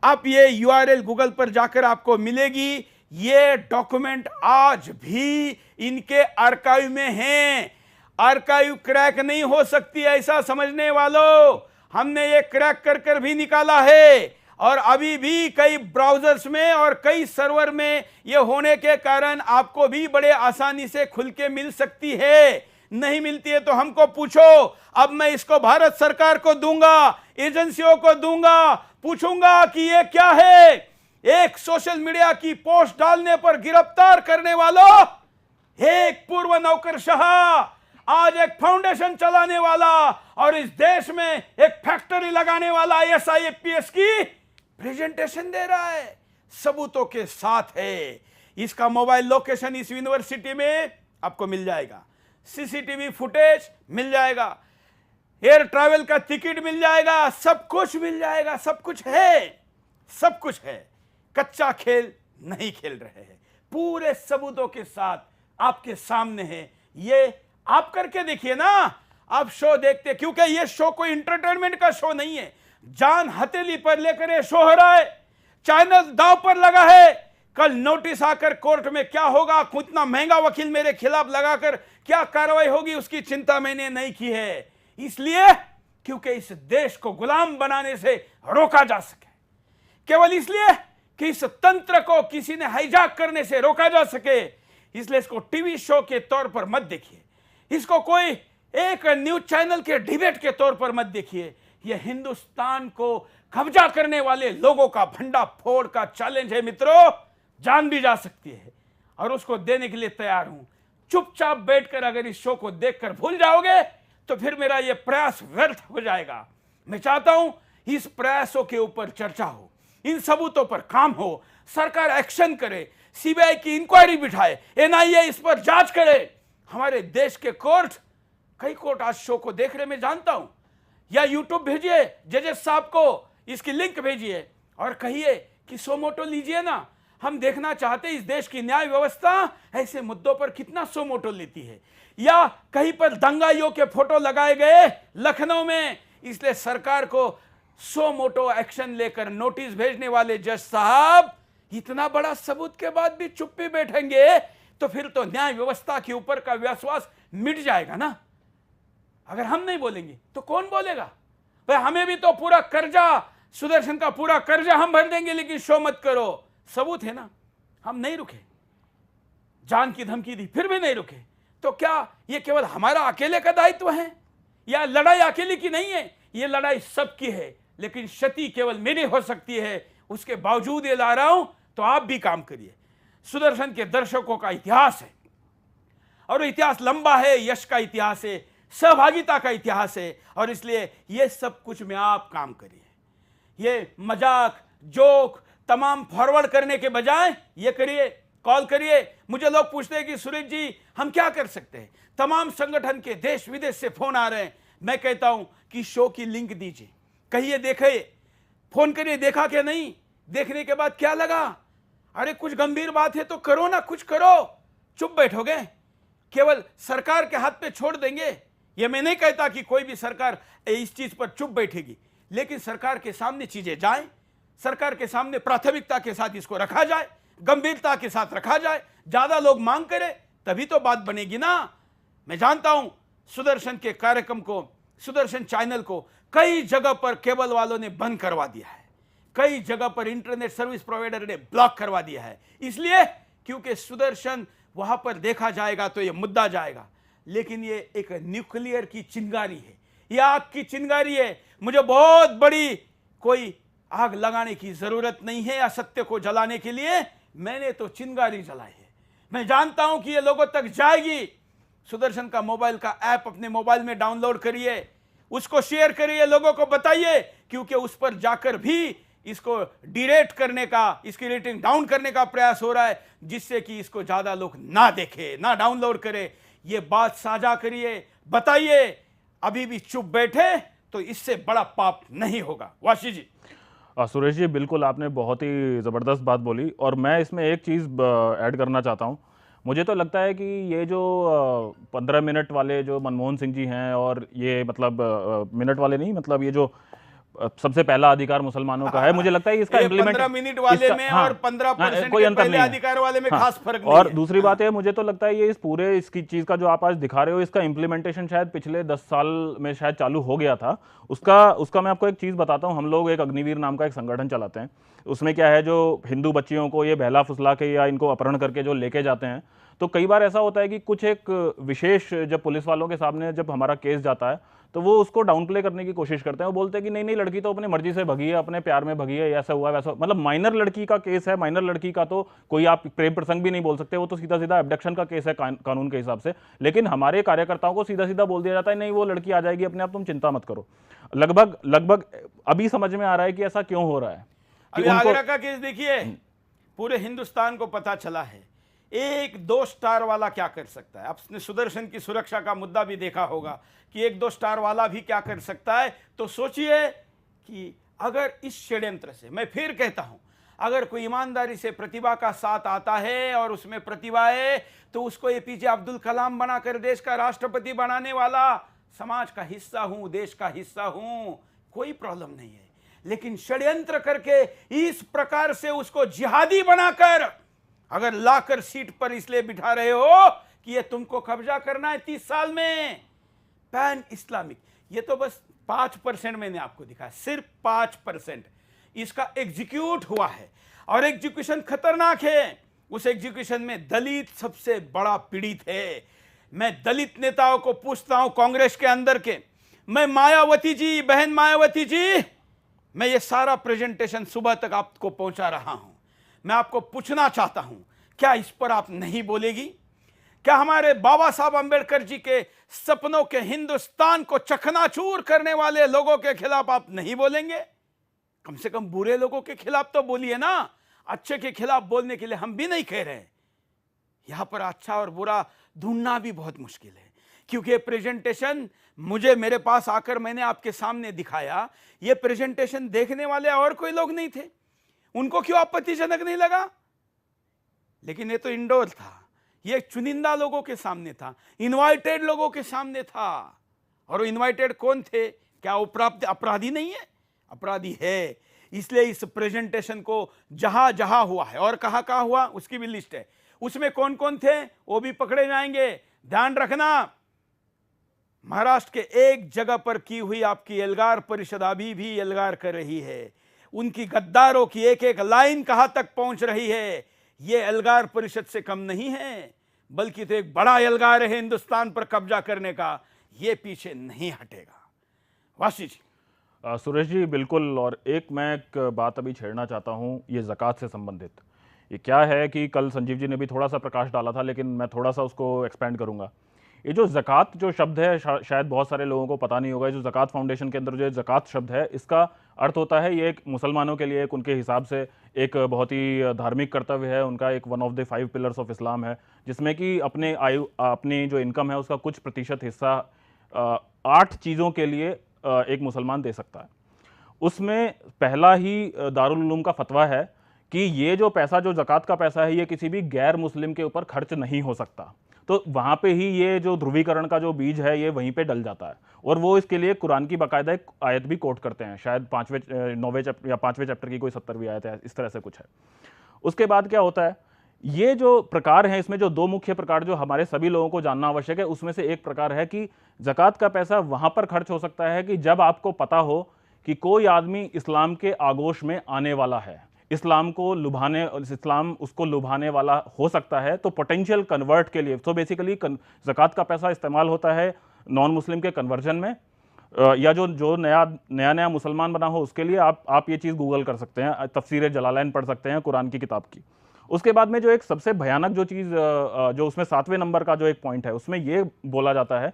आप ये यूआरएल गूगल पर जाकर आपको मिलेगी। ये डॉक्यूमेंट आज भी इनके आर्काइव में हैं। आर्काइव क्रैक नहीं हो सकती ऐसा समझने वालों, हमने ये क्रैक कर भी निकाला है, और अभी भी कई ब्राउजर्स में और कई सर्वर में ये होने के कारण आपको भी बड़े आसानी से खुल के मिल सकती है। नहीं मिलती है तो हमको पूछो, अब मैं इसको भारत सरकार को दूंगा, एजेंसियों को दूंगा, पूछूंगा कि ये क्या है। एक सोशल मीडिया की पोस्ट डालने पर गिरफ्तार करने वालों, एक पूर्व नौकरशाह आज एक फाउंडेशन चलाने वाला और इस देश में एक फैक्ट्री लगाने वाला एसआईएफपीएस की प्रेजेंटेशन दे रहा है, सबूतों के साथ है। इसका मोबाइल लोकेशन इस यूनिवर्सिटी में आपको मिल जाएगा, सीसीटीवी फुटेज मिल जाएगा, एयर ट्रैवल का टिकट मिल जाएगा, सब कुछ मिल जाएगा, सब कुछ है, सब कुछ है। कच्चा खेल नहीं खेल रहे हैं, पूरे सबूतों के साथ आपके सामने है। ये आप करके देखिए ना, आप शो देखते, क्योंकि ये शो कोई इंटरटेनमेंट का शो नहीं है, जान हथेली पर लेकर ये शो हो रहा है, चैनल दांव पर लगा है। कल नोटिस आकर कोर्ट में क्या होगा, कितना महंगा वकील मेरे खिलाफ लगाकर क्या कार्रवाई होगी, उसकी चिंता मैंने नहीं की है। इसलिए क्योंकि इस देश को गुलाम बनाने से रोका जा सके, केवल इसलिए कि इस तंत्र को किसी ने हाईजैक करने से रोका जा सके। इसलिए इसको टीवी शो के तौर पर मत देखिए, इसको कोई एक न्यूज चैनल के डिबेट के तौर पर मत देखिए। यह हिंदुस्तान को कब्जा करने वाले लोगों का भंडा फोड़ का चैलेंज है मित्रों, जान भी जा सकती है, और उसको देने के लिए तैयार हूं। चुपचाप बैठकर अगर इस शो को देखकर भूल जाओगे तो फिर मेरा यह प्रयास व्यर्थ हो जाएगा। मैं चाहता हूं इस प्रयासों के ऊपर चर्चा हो, इन सबूतों पर काम हो, सरकार एक्शन करे, सीबीआई की इंक्वायरी बिठाए, एनआईए इस पर जांच करे। हमारे देश के कोर्ट, कई कोर्ट आज शो को देख रहे, मैं जानता हूं, या यूट्यूब भेजिए, जजेस साहब को इसकी लिंक भेजिए और कहिए कि सो मोटो लीजिए ना। हम देखना चाहते इस देश की न्याय व्यवस्था ऐसे मुद्दों पर कितना सो मोटो लेती है। या कहीं पर दंगाइयों के फोटो लगाए गए लखनऊ में, इसलिए सरकार को सो मोटो एक्शन लेकर नोटिस भेजने वाले जज साहब इतना बड़ा सबूत के बाद भी चुप्पी बैठेंगे तो फिर तो न्याय व्यवस्था के ऊपर का विश्वास मिट जाएगा ना। अगर हम नहीं बोलेंगे तो कौन बोलेगा? भाई हमें भी तो पूरा कर्जा, सुदर्शन का पूरा कर्जा हम भर देंगे, लेकिन शो मत करो। सबूत है ना। हम नहीं रुके, जान की धमकी दी फिर भी नहीं रुके। तो क्या यह केवल हमारा अकेले का दायित्व है? या लड़ाई अकेले की नहीं है, यह लड़ाई सबकी है, लेकिन क्षति केवल मेरी हो सकती है। उसके बावजूद ये ला रहा हूं, तो आप भी काम करिए। सुदर्शन के दर्शकों का इतिहास है और इतिहास लंबा है, यश का इतिहास है, सहभागिता का इतिहास है, और इसलिए यह सब कुछ में आप काम करिए। ये मजाक, जोक तमाम फॉरवर्ड करने के बजाय ये करिए, कॉल करिए। मुझे लोग पूछते हैं कि सुरेश जी हम क्या कर सकते हैं? तमाम संगठन के देश विदेश से फोन आ रहे हैं। मैं कहता हूं कि शो की लिंक दीजिए, कहिए देखे, फोन करिए, देखा क्या नहीं, देखने के बाद क्या लगा, अरे कुछ गंभीर बात है तो करो ना, कुछ करो। चुप बैठोगे, केवल सरकार के हाथ पे छोड़ देंगे। ये मैं नहीं कहता कि कोई भी सरकार इस चीज पर चुप बैठेगी, लेकिन सरकार के सामने चीजें जाएं, सरकार के सामने प्राथमिकता के साथ इसको रखा जाए, गंभीरता के साथ रखा जाए, ज्यादा लोग मांग करें तभी तो बात बनेगी ना। मैं जानता हूं सुदर्शन के कार्यक्रम को, सुदर्शन चैनल को कई जगह पर केबल वालों ने बंद करवा दिया है, कई जगह पर इंटरनेट सर्विस प्रोवाइडर ने ब्लॉक करवा दिया है, इसलिए क्योंकि सुदर्शन वहां पर देखा जाएगा तो यह मुद्दा जाएगा। लेकिन ये एक न्यूक्लियर की चिंगारी है, यह आग की चिंगारी है। मुझे बहुत बड़ी कोई आग लगाने की जरूरत नहीं है या सत्य को जलाने के लिए, मैंने तो चिंगारी जलाई है। मैं जानता हूं कि यह लोगों तक जाएगी। सुदर्शन का मोबाइल का ऐप अपने मोबाइल में डाउनलोड करिए, उसको शेयर करिए, लोगों को बताइए, क्योंकि उस पर जाकर भी इसको डिरेट करने का, इसकी रेटिंग डाउन करने का प्रयास हो रहा है, जिससे कि इसको ज्यादा लोग ना देखे, ना डाउनलोड करे। ये बात साझा करिए, बताइए। अभी भी चुप बैठे तो इससे बड़ा पाप नहीं होगा। वाशी जी। सुरेश जी, बिल्कुल आपने बहुत ही ज़बरदस्त बात बोली, और मैं इसमें एक चीज़ ऐड करना चाहता हूँ। मुझे तो लगता है कि ये जो 15 मिनट वाले जो मनमोहन सिंह जी हैं, और ये मतलब मिनट वाले नहीं, मतलब ये जो सबसे पहला अधिकार मुसलमानों का है, मुझे लगता है इसका इम्प्लीमेंट 15 मिनट वाले में और 15% कोई अंतर नहीं है, अधिकार वाले में खास फर्क नहीं और है। दूसरी बात है, मुझे तो लगता है ये इस पूरे इसकी चीज का जो आप आज दिखा रहे हो, इसका इम्प्लीमेंटेशन शायद पिछले 10 साल में शायद चालू हो गया था। उसका मैं आपको एक चीज बताता हूँ। हम लोग एक अग्निवीर नाम का एक संगठन चलाते हैं। उसमें क्या है, जो हिंदू बच्चियों को ये बहला फुसला के या इनको अपहरण करके जो लेके जाते हैं, तो कई बार ऐसा होता है कि कुछ एक विशेष जब पुलिस वालों के सामने जब हमारा केस जाता है, तो वो उसको डाउन प्ले करने की कोशिश करते हैं। वो बोलते हैं कि नहीं नहीं, लड़की तो अपनी मर्जी से भगी है, अपने प्यार में भगी है, ऐसा हुआ वैसा, मतलब माइनर लड़की का केस है। माइनर लड़की का तो कोई आप प्रेम प्रसंग भी नहीं बोल सकते, वो तो सीधा सीधा एब्डक्शन का केस है कानून के हिसाब से। लेकिन हमारे कार्यकर्ताओं को सीधा सीधा बोल दिया जाता है, नहीं वो लड़की आ जाएगी अपने आप, तुम चिंता मत करो। लगभग अभी समझ में आ रहा है कि ऐसा क्यों हो रहा है। अभी आगरा का केस देखिए, पूरे हिंदुस्तान को पता चला है एक 2 स्टार वाला क्या कर सकता है। आपने सुदर्शन की सुरक्षा का मुद्दा भी देखा होगा कि 1-2 स्टार वाला भी क्या कर सकता है। तो सोचिए कि अगर इस षड्यंत्र से, मैं फिर कहता हूं, अगर कोई ईमानदारी से प्रतिभा का साथ आता है और उसमें प्रतिभा है, तो उसको एपीजे अब्दुल कलाम बनाकर देश का राष्ट्रपति बनाने वाला, समाज का हिस्सा हूं, देश का हिस्सा हूं, कोई प्रॉब्लम नहीं है। लेकिन षड्यंत्र करके इस प्रकार से उसको जिहादी बनाकर अगर लाकर सीट पर इसलिए बिठा रहे हो कि ये तुमको कब्जा करना है 30 साल में, पैन इस्लामिक, ये तो बस 5% मैंने आपको दिखा, सिर्फ 5% इसका एग्जीक्यूट हुआ है। और एग्जीक्यूशन खतरनाक है। उस एग्जीक्यूशन में दलित सबसे बड़ा पीड़ित है। मैं दलित नेताओं को पूछता हूं कांग्रेस के अंदर के, मैं मायावती जी, बहन मायावती जी, मैं ये सारा प्रेजेंटेशन सुबह तक आपको पहुंचा रहा हूं। मैं आपको पूछना चाहता हूं, क्या इस पर आप नहीं बोलेगी? क्या हमारे बाबा साहब अंबेडकर जी के सपनों के हिंदुस्तान को चकनाचूर करने वाले लोगों के खिलाफ आप नहीं बोलेंगे? कम से कम बुरे लोगों के खिलाफ तो बोलिए ना। अच्छे के खिलाफ बोलने के लिए हम भी नहीं कह रहे। यहां पर अच्छा और बुरा ढूंढना भी बहुत मुश्किल है, क्योंकि प्रेजेंटेशन मेरे पास आकर मैंने आपके सामने दिखाया, ये प्रेजेंटेशन देखने वाले और कोई लोग नहीं थे। उनको क्यों आपत्तिजनक नहीं लगा? लेकिन ये तो इंडोर था, ये चुनिंदा लोगों के सामने था, इनवाइटेड लोगों के सामने था। और वो इनवाइटेड कौन थे? क्या वो अपराधी नहीं है? अपराधी है। इसलिए इस प्रेजेंटेशन को जहां जहां हुआ है और कहां कहां हुआ उसकी भी लिस्ट है, उसमें कौन कौन थे वो भी पकड़े जाएंगे। ध्यान रखना, महाराष्ट्र के एक जगह पर की हुई आपकी एल्गार परिषद अभी भी एल्गार कर रही है। उनकी गद्दारों की एक एक लाइन कहां तक पहुंच रही है, यह एल्गार परिषद से कम नहीं है, बल्कि तो एक बड़ा एल्गार है हिंदुस्तान पर कब्जा करने का। यह पीछे नहीं हटेगा। वासी जी। सुरेश जी बिल्कुल। और मैं एक बात अभी छेड़ना चाहता हूं, ये ज़कात से संबंधित। ये क्या है कि कल संजीव जी ने भी थोड़ा सा प्रकाश डाला था, लेकिन मैं थोड़ा सा उसको एक्सपेंड करूंगा। ये जो ज़कात जो शब्द है, शायद बहुत सारे लोगों को पता नहीं होगा। जो ज़कात फाउंडेशन के अंदर जो ज़कात शब्द है, इसका अर्थ होता है, ये एक मुसलमानों के लिए, एक उनके हिसाब से एक बहुत ही धार्मिक कर्तव्य है उनका, एक one of the 5 pillars of Islam है, जिसमें कि अपनी जो इनकम है उसका कुछ प्रतिशत हिस्सा 8 चीज़ों के लिए एक मुसलमान दे सकता है। उसमें पहला ही दारुल उलूम का फतवा है कि ये जो पैसा, जो ज़कात का पैसा है, ये किसी भी गैर मुस्लिम के ऊपर खर्च नहीं हो सकता। तो वहाँ पे ही ये जो ध्रुवीकरण का जो बीज है, ये वहीं पे डल जाता है। और वो इसके लिए कुरान की बाकायदा एक आयत भी कोट करते हैं, शायद 9वें या 5वें चैप्टर की कोई 70वीं आयत है, इस तरह से कुछ है। उसके बाद क्या होता है, ये जो प्रकार हैं, इसमें जो 2 मुख्य प्रकार जो हमारे सभी लोगों को जानना आवश्यक है, उसमें से एक प्रकार है कि ज़कात का पैसा वहाँ पर खर्च हो सकता है कि जब आपको पता हो कि कोई आदमी इस्लाम के आगोश में आने वाला है, इस्लाम उसको लुभाने वाला हो सकता है, तो पोटेंशियल कन्वर्ट के लिए। तो बेसिकली ज़कात का पैसा इस्तेमाल होता है नॉन मुस्लिम के कन्वर्जन में, या जो नया मुसलमान बना हो उसके लिए। आप ये चीज़ गूगल कर सकते हैं, तफसीर जलालैन पढ़ सकते हैं कुरान की किताब की। उसके बाद में जो एक सबसे भयानक जो चीज़, जो उसमें 7वें नंबर का जो एक पॉइंट है, उसमें ये बोला जाता है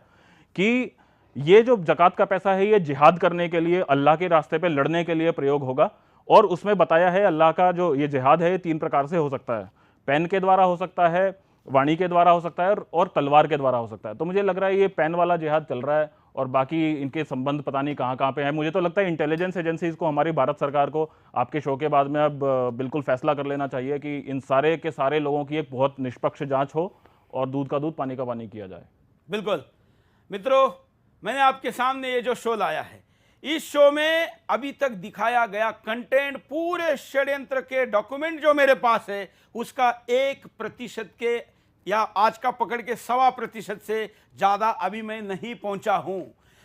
कि ये जो ज़कात का पैसा है, ये जिहाद करने के लिए, अल्लाह के रास्ते पे लड़ने के लिए प्रयोग होगा। और उसमें बताया है अल्लाह का जो ये जिहाद है, 3 प्रकार से हो सकता है। पेन के द्वारा हो सकता है, वाणी के द्वारा हो सकता है, और तलवार के द्वारा हो सकता है। तो मुझे लग रहा है ये पेन वाला जिहाद चल रहा है, और बाकी इनके संबंध पता नहीं कहाँ पे है। मुझे तो लगता है इंटेलिजेंस एजेंसीज को, हमारी भारत सरकार को आपके शो के बाद में अब बिल्कुल फैसला कर लेना चाहिए कि इन सारे के सारे लोगों की एक बहुत निष्पक्ष जांच हो और दूध का दूध पानी का पानी किया जाए। बिल्कुल मित्रों, मैंने आपके सामने ये जो शो लाया है, इस शो में अभी तक दिखाया गया कंटेंट, पूरे षड्यंत्र के डॉक्यूमेंट जो मेरे पास है, उसका 1% के, या आज का पकड़ के 1.25% से ज्यादा अभी मैं नहीं पहुंचा हूं।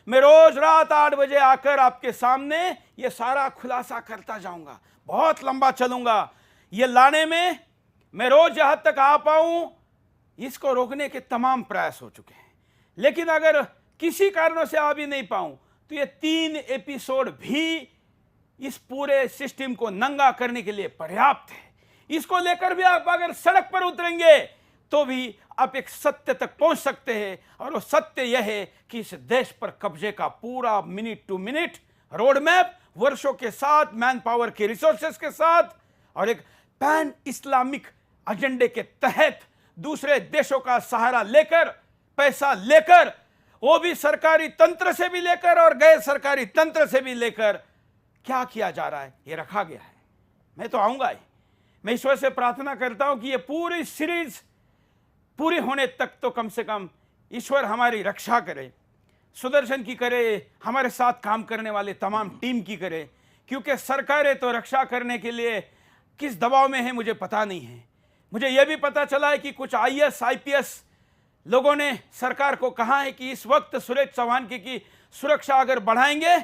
मैं रोज रात 8 बजे आकर आपके सामने ये सारा खुलासा करता जाऊंगा, बहुत लंबा चलूंगा। ये लाने में मैं रोज यहां तक आ पाऊं, इसको रोकने के तमाम प्रयास हो चुके हैं, लेकिन अगर किसी कारणों से आ भी नहीं पाऊं तो ये 3 एपिसोड भी इस पूरे सिस्टम को नंगा करने के लिए पर्याप्त है। इसको लेकर भी आप अगर सड़क पर उतरेंगे तो भी आप एक सत्य तक पहुंच सकते हैं, और वो सत्य यह है कि इस देश पर कब्जे का पूरा minute to minute road map, वर्षों के साथ, मैन पावर के रिसोर्सेस के साथ, और एक पैन इस्लामिक एजेंडे के तहत दूसरे देशों का सहारा लेकर, पैसा लेकर, वो भी सरकारी तंत्र से भी लेकर और गैर सरकारी तंत्र से भी लेकर, क्या किया जा रहा है ये रखा गया है। मैं तो आऊंगा ही। मैं ईश्वर से प्रार्थना करता हूं कि ये पूरी सीरीज पूरी होने तक तो कम से कम ईश्वर हमारी रक्षा करे, सुदर्शन की करे, हमारे साथ काम करने वाले तमाम टीम की करे, क्योंकि सरकारें तो रक्षा करने के लिए किस दबाव में है मुझे पता नहीं है। मुझे यह भी पता चला है कि कुछ IAS IPS लोगों ने सरकार को कहा है कि इस वक्त सुरेश चौहान की सुरक्षा अगर बढ़ाएंगे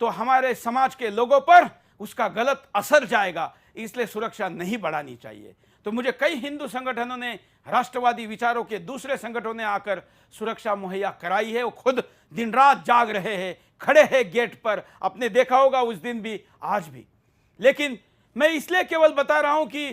तो हमारे समाज के लोगों पर उसका गलत असर जाएगा, इसलिए सुरक्षा नहीं बढ़ानी चाहिए। तो मुझे कई हिंदू संगठनों ने, राष्ट्रवादी विचारों के दूसरे संगठनों ने आकर सुरक्षा मुहैया कराई है। वो खुद दिन रात जाग रहे हैं, खड़े हैं गेट पर, आपने देखा होगा उस दिन भी, आज भी। लेकिन मैं इसलिए केवल बता रहा हूं कि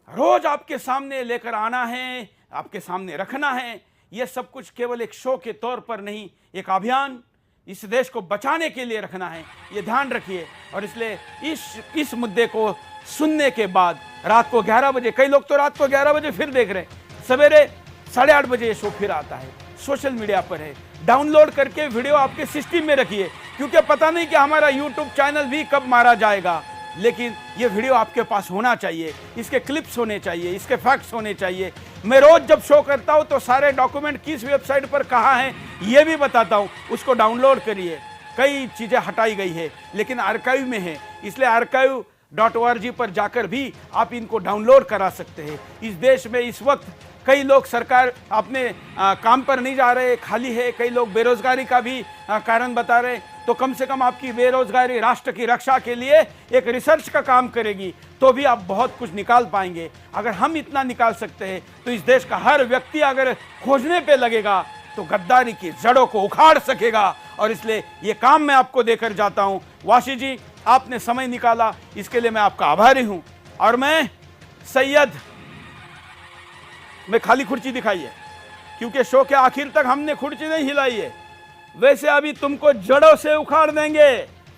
रोज आपके सामने लेकर आना है, आपके सामने रखना है। यह सब कुछ केवल एक शो के तौर पर नहीं, एक अभियान इस देश को बचाने के लिए रखना है, ये ध्यान रखिए। और इसलिए इस मुद्दे को सुनने के बाद रात को 11 बजे, कई लोग तो रात को 11 बजे फिर देख रहे हैं, सवेरे 8:30 बजे ये शो फिर आता है, सोशल मीडिया पर है। डाउनलोड करके वीडियो आपके सिस्टम में रखिए, क्योंकि पता नहीं कि हमारा यूट्यूब चैनल भी कब मारा जाएगा, लेकिन ये वीडियो आपके पास होना चाहिए, इसके क्लिप्स होने चाहिए, इसके फैक्ट्स होने चाहिए। मैं रोज जब शो करता हूं तो सारे डॉक्यूमेंट किस वेबसाइट पर कहाँ हैं ये भी बताता हूं, उसको डाउनलोड करिए। कई चीज़ें हटाई गई है लेकिन आर्काइव में है, इसलिए archive.org पर जाकर भी आप इनको डाउनलोड करा सकते हैं। इस देश में इस वक्त कई लोग सरकार अपने काम पर नहीं जा रहे, खाली है, कई लोग बेरोजगारी का भी कारण बता रहे, तो कम से कम आपकी बेरोजगारी राष्ट्र की रक्षा के लिए एक रिसर्च का काम करेगी, तो भी आप बहुत कुछ निकाल पाएंगे। अगर हम इतना निकाल सकते हैं तो इस देश का हर व्यक्ति अगर खोजने पे लगेगा तो गद्दारी की जड़ों को उखाड़ सकेगा। और इसलिए ये काम मैं आपको देकर जाता हूं। वाशी जी, आपने समय निकाला, इसके लिए मैं आपका आभारी हूं। और मैं सैयद में खाली कुर्सी दिखाई है, क्योंकि शो के आखिर तक हमने कुर्सी नहीं हिलाई है। वैसे अभी तुमको जड़ों से उखाड़ देंगे,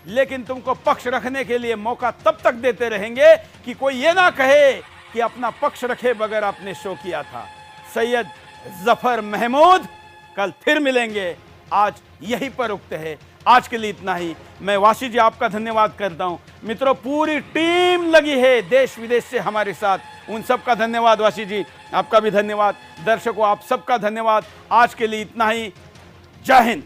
लेकिन तुमको पक्ष रखने के लिए मौका तब तक देते रहेंगे कि कोई ये ना कहे कि अपना पक्ष रखे बगैर आपने शो किया था। सैयद जफर महमूद, कल फिर मिलेंगे। आज यहीं पर रुकते हैं। आज के लिए इतना ही। मैं वाशी जी आपका धन्यवाद करता हूं। मित्रों, पूरी टीम लगी है देश विदेश से हमारे साथ, उन सबका धन्यवाद। वाशी जी आपका भी धन्यवाद। दर्शकों, आप सबका धन्यवाद। आज के लिए इतना ही। जय हिंद।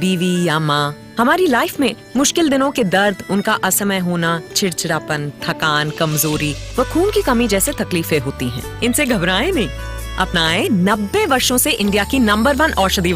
बीवी या माँ, हमारी लाइफ में मुश्किल दिनों के दर्द, उनका असमय होना, चिड़चिड़ापन, थकान, कमजोरी व खून की कमी जैसे तकलीफें होती हैं। इनसे घबराएं नहीं, अपनाएं 90 वर्षों से इंडिया की नंबर 1 औषधि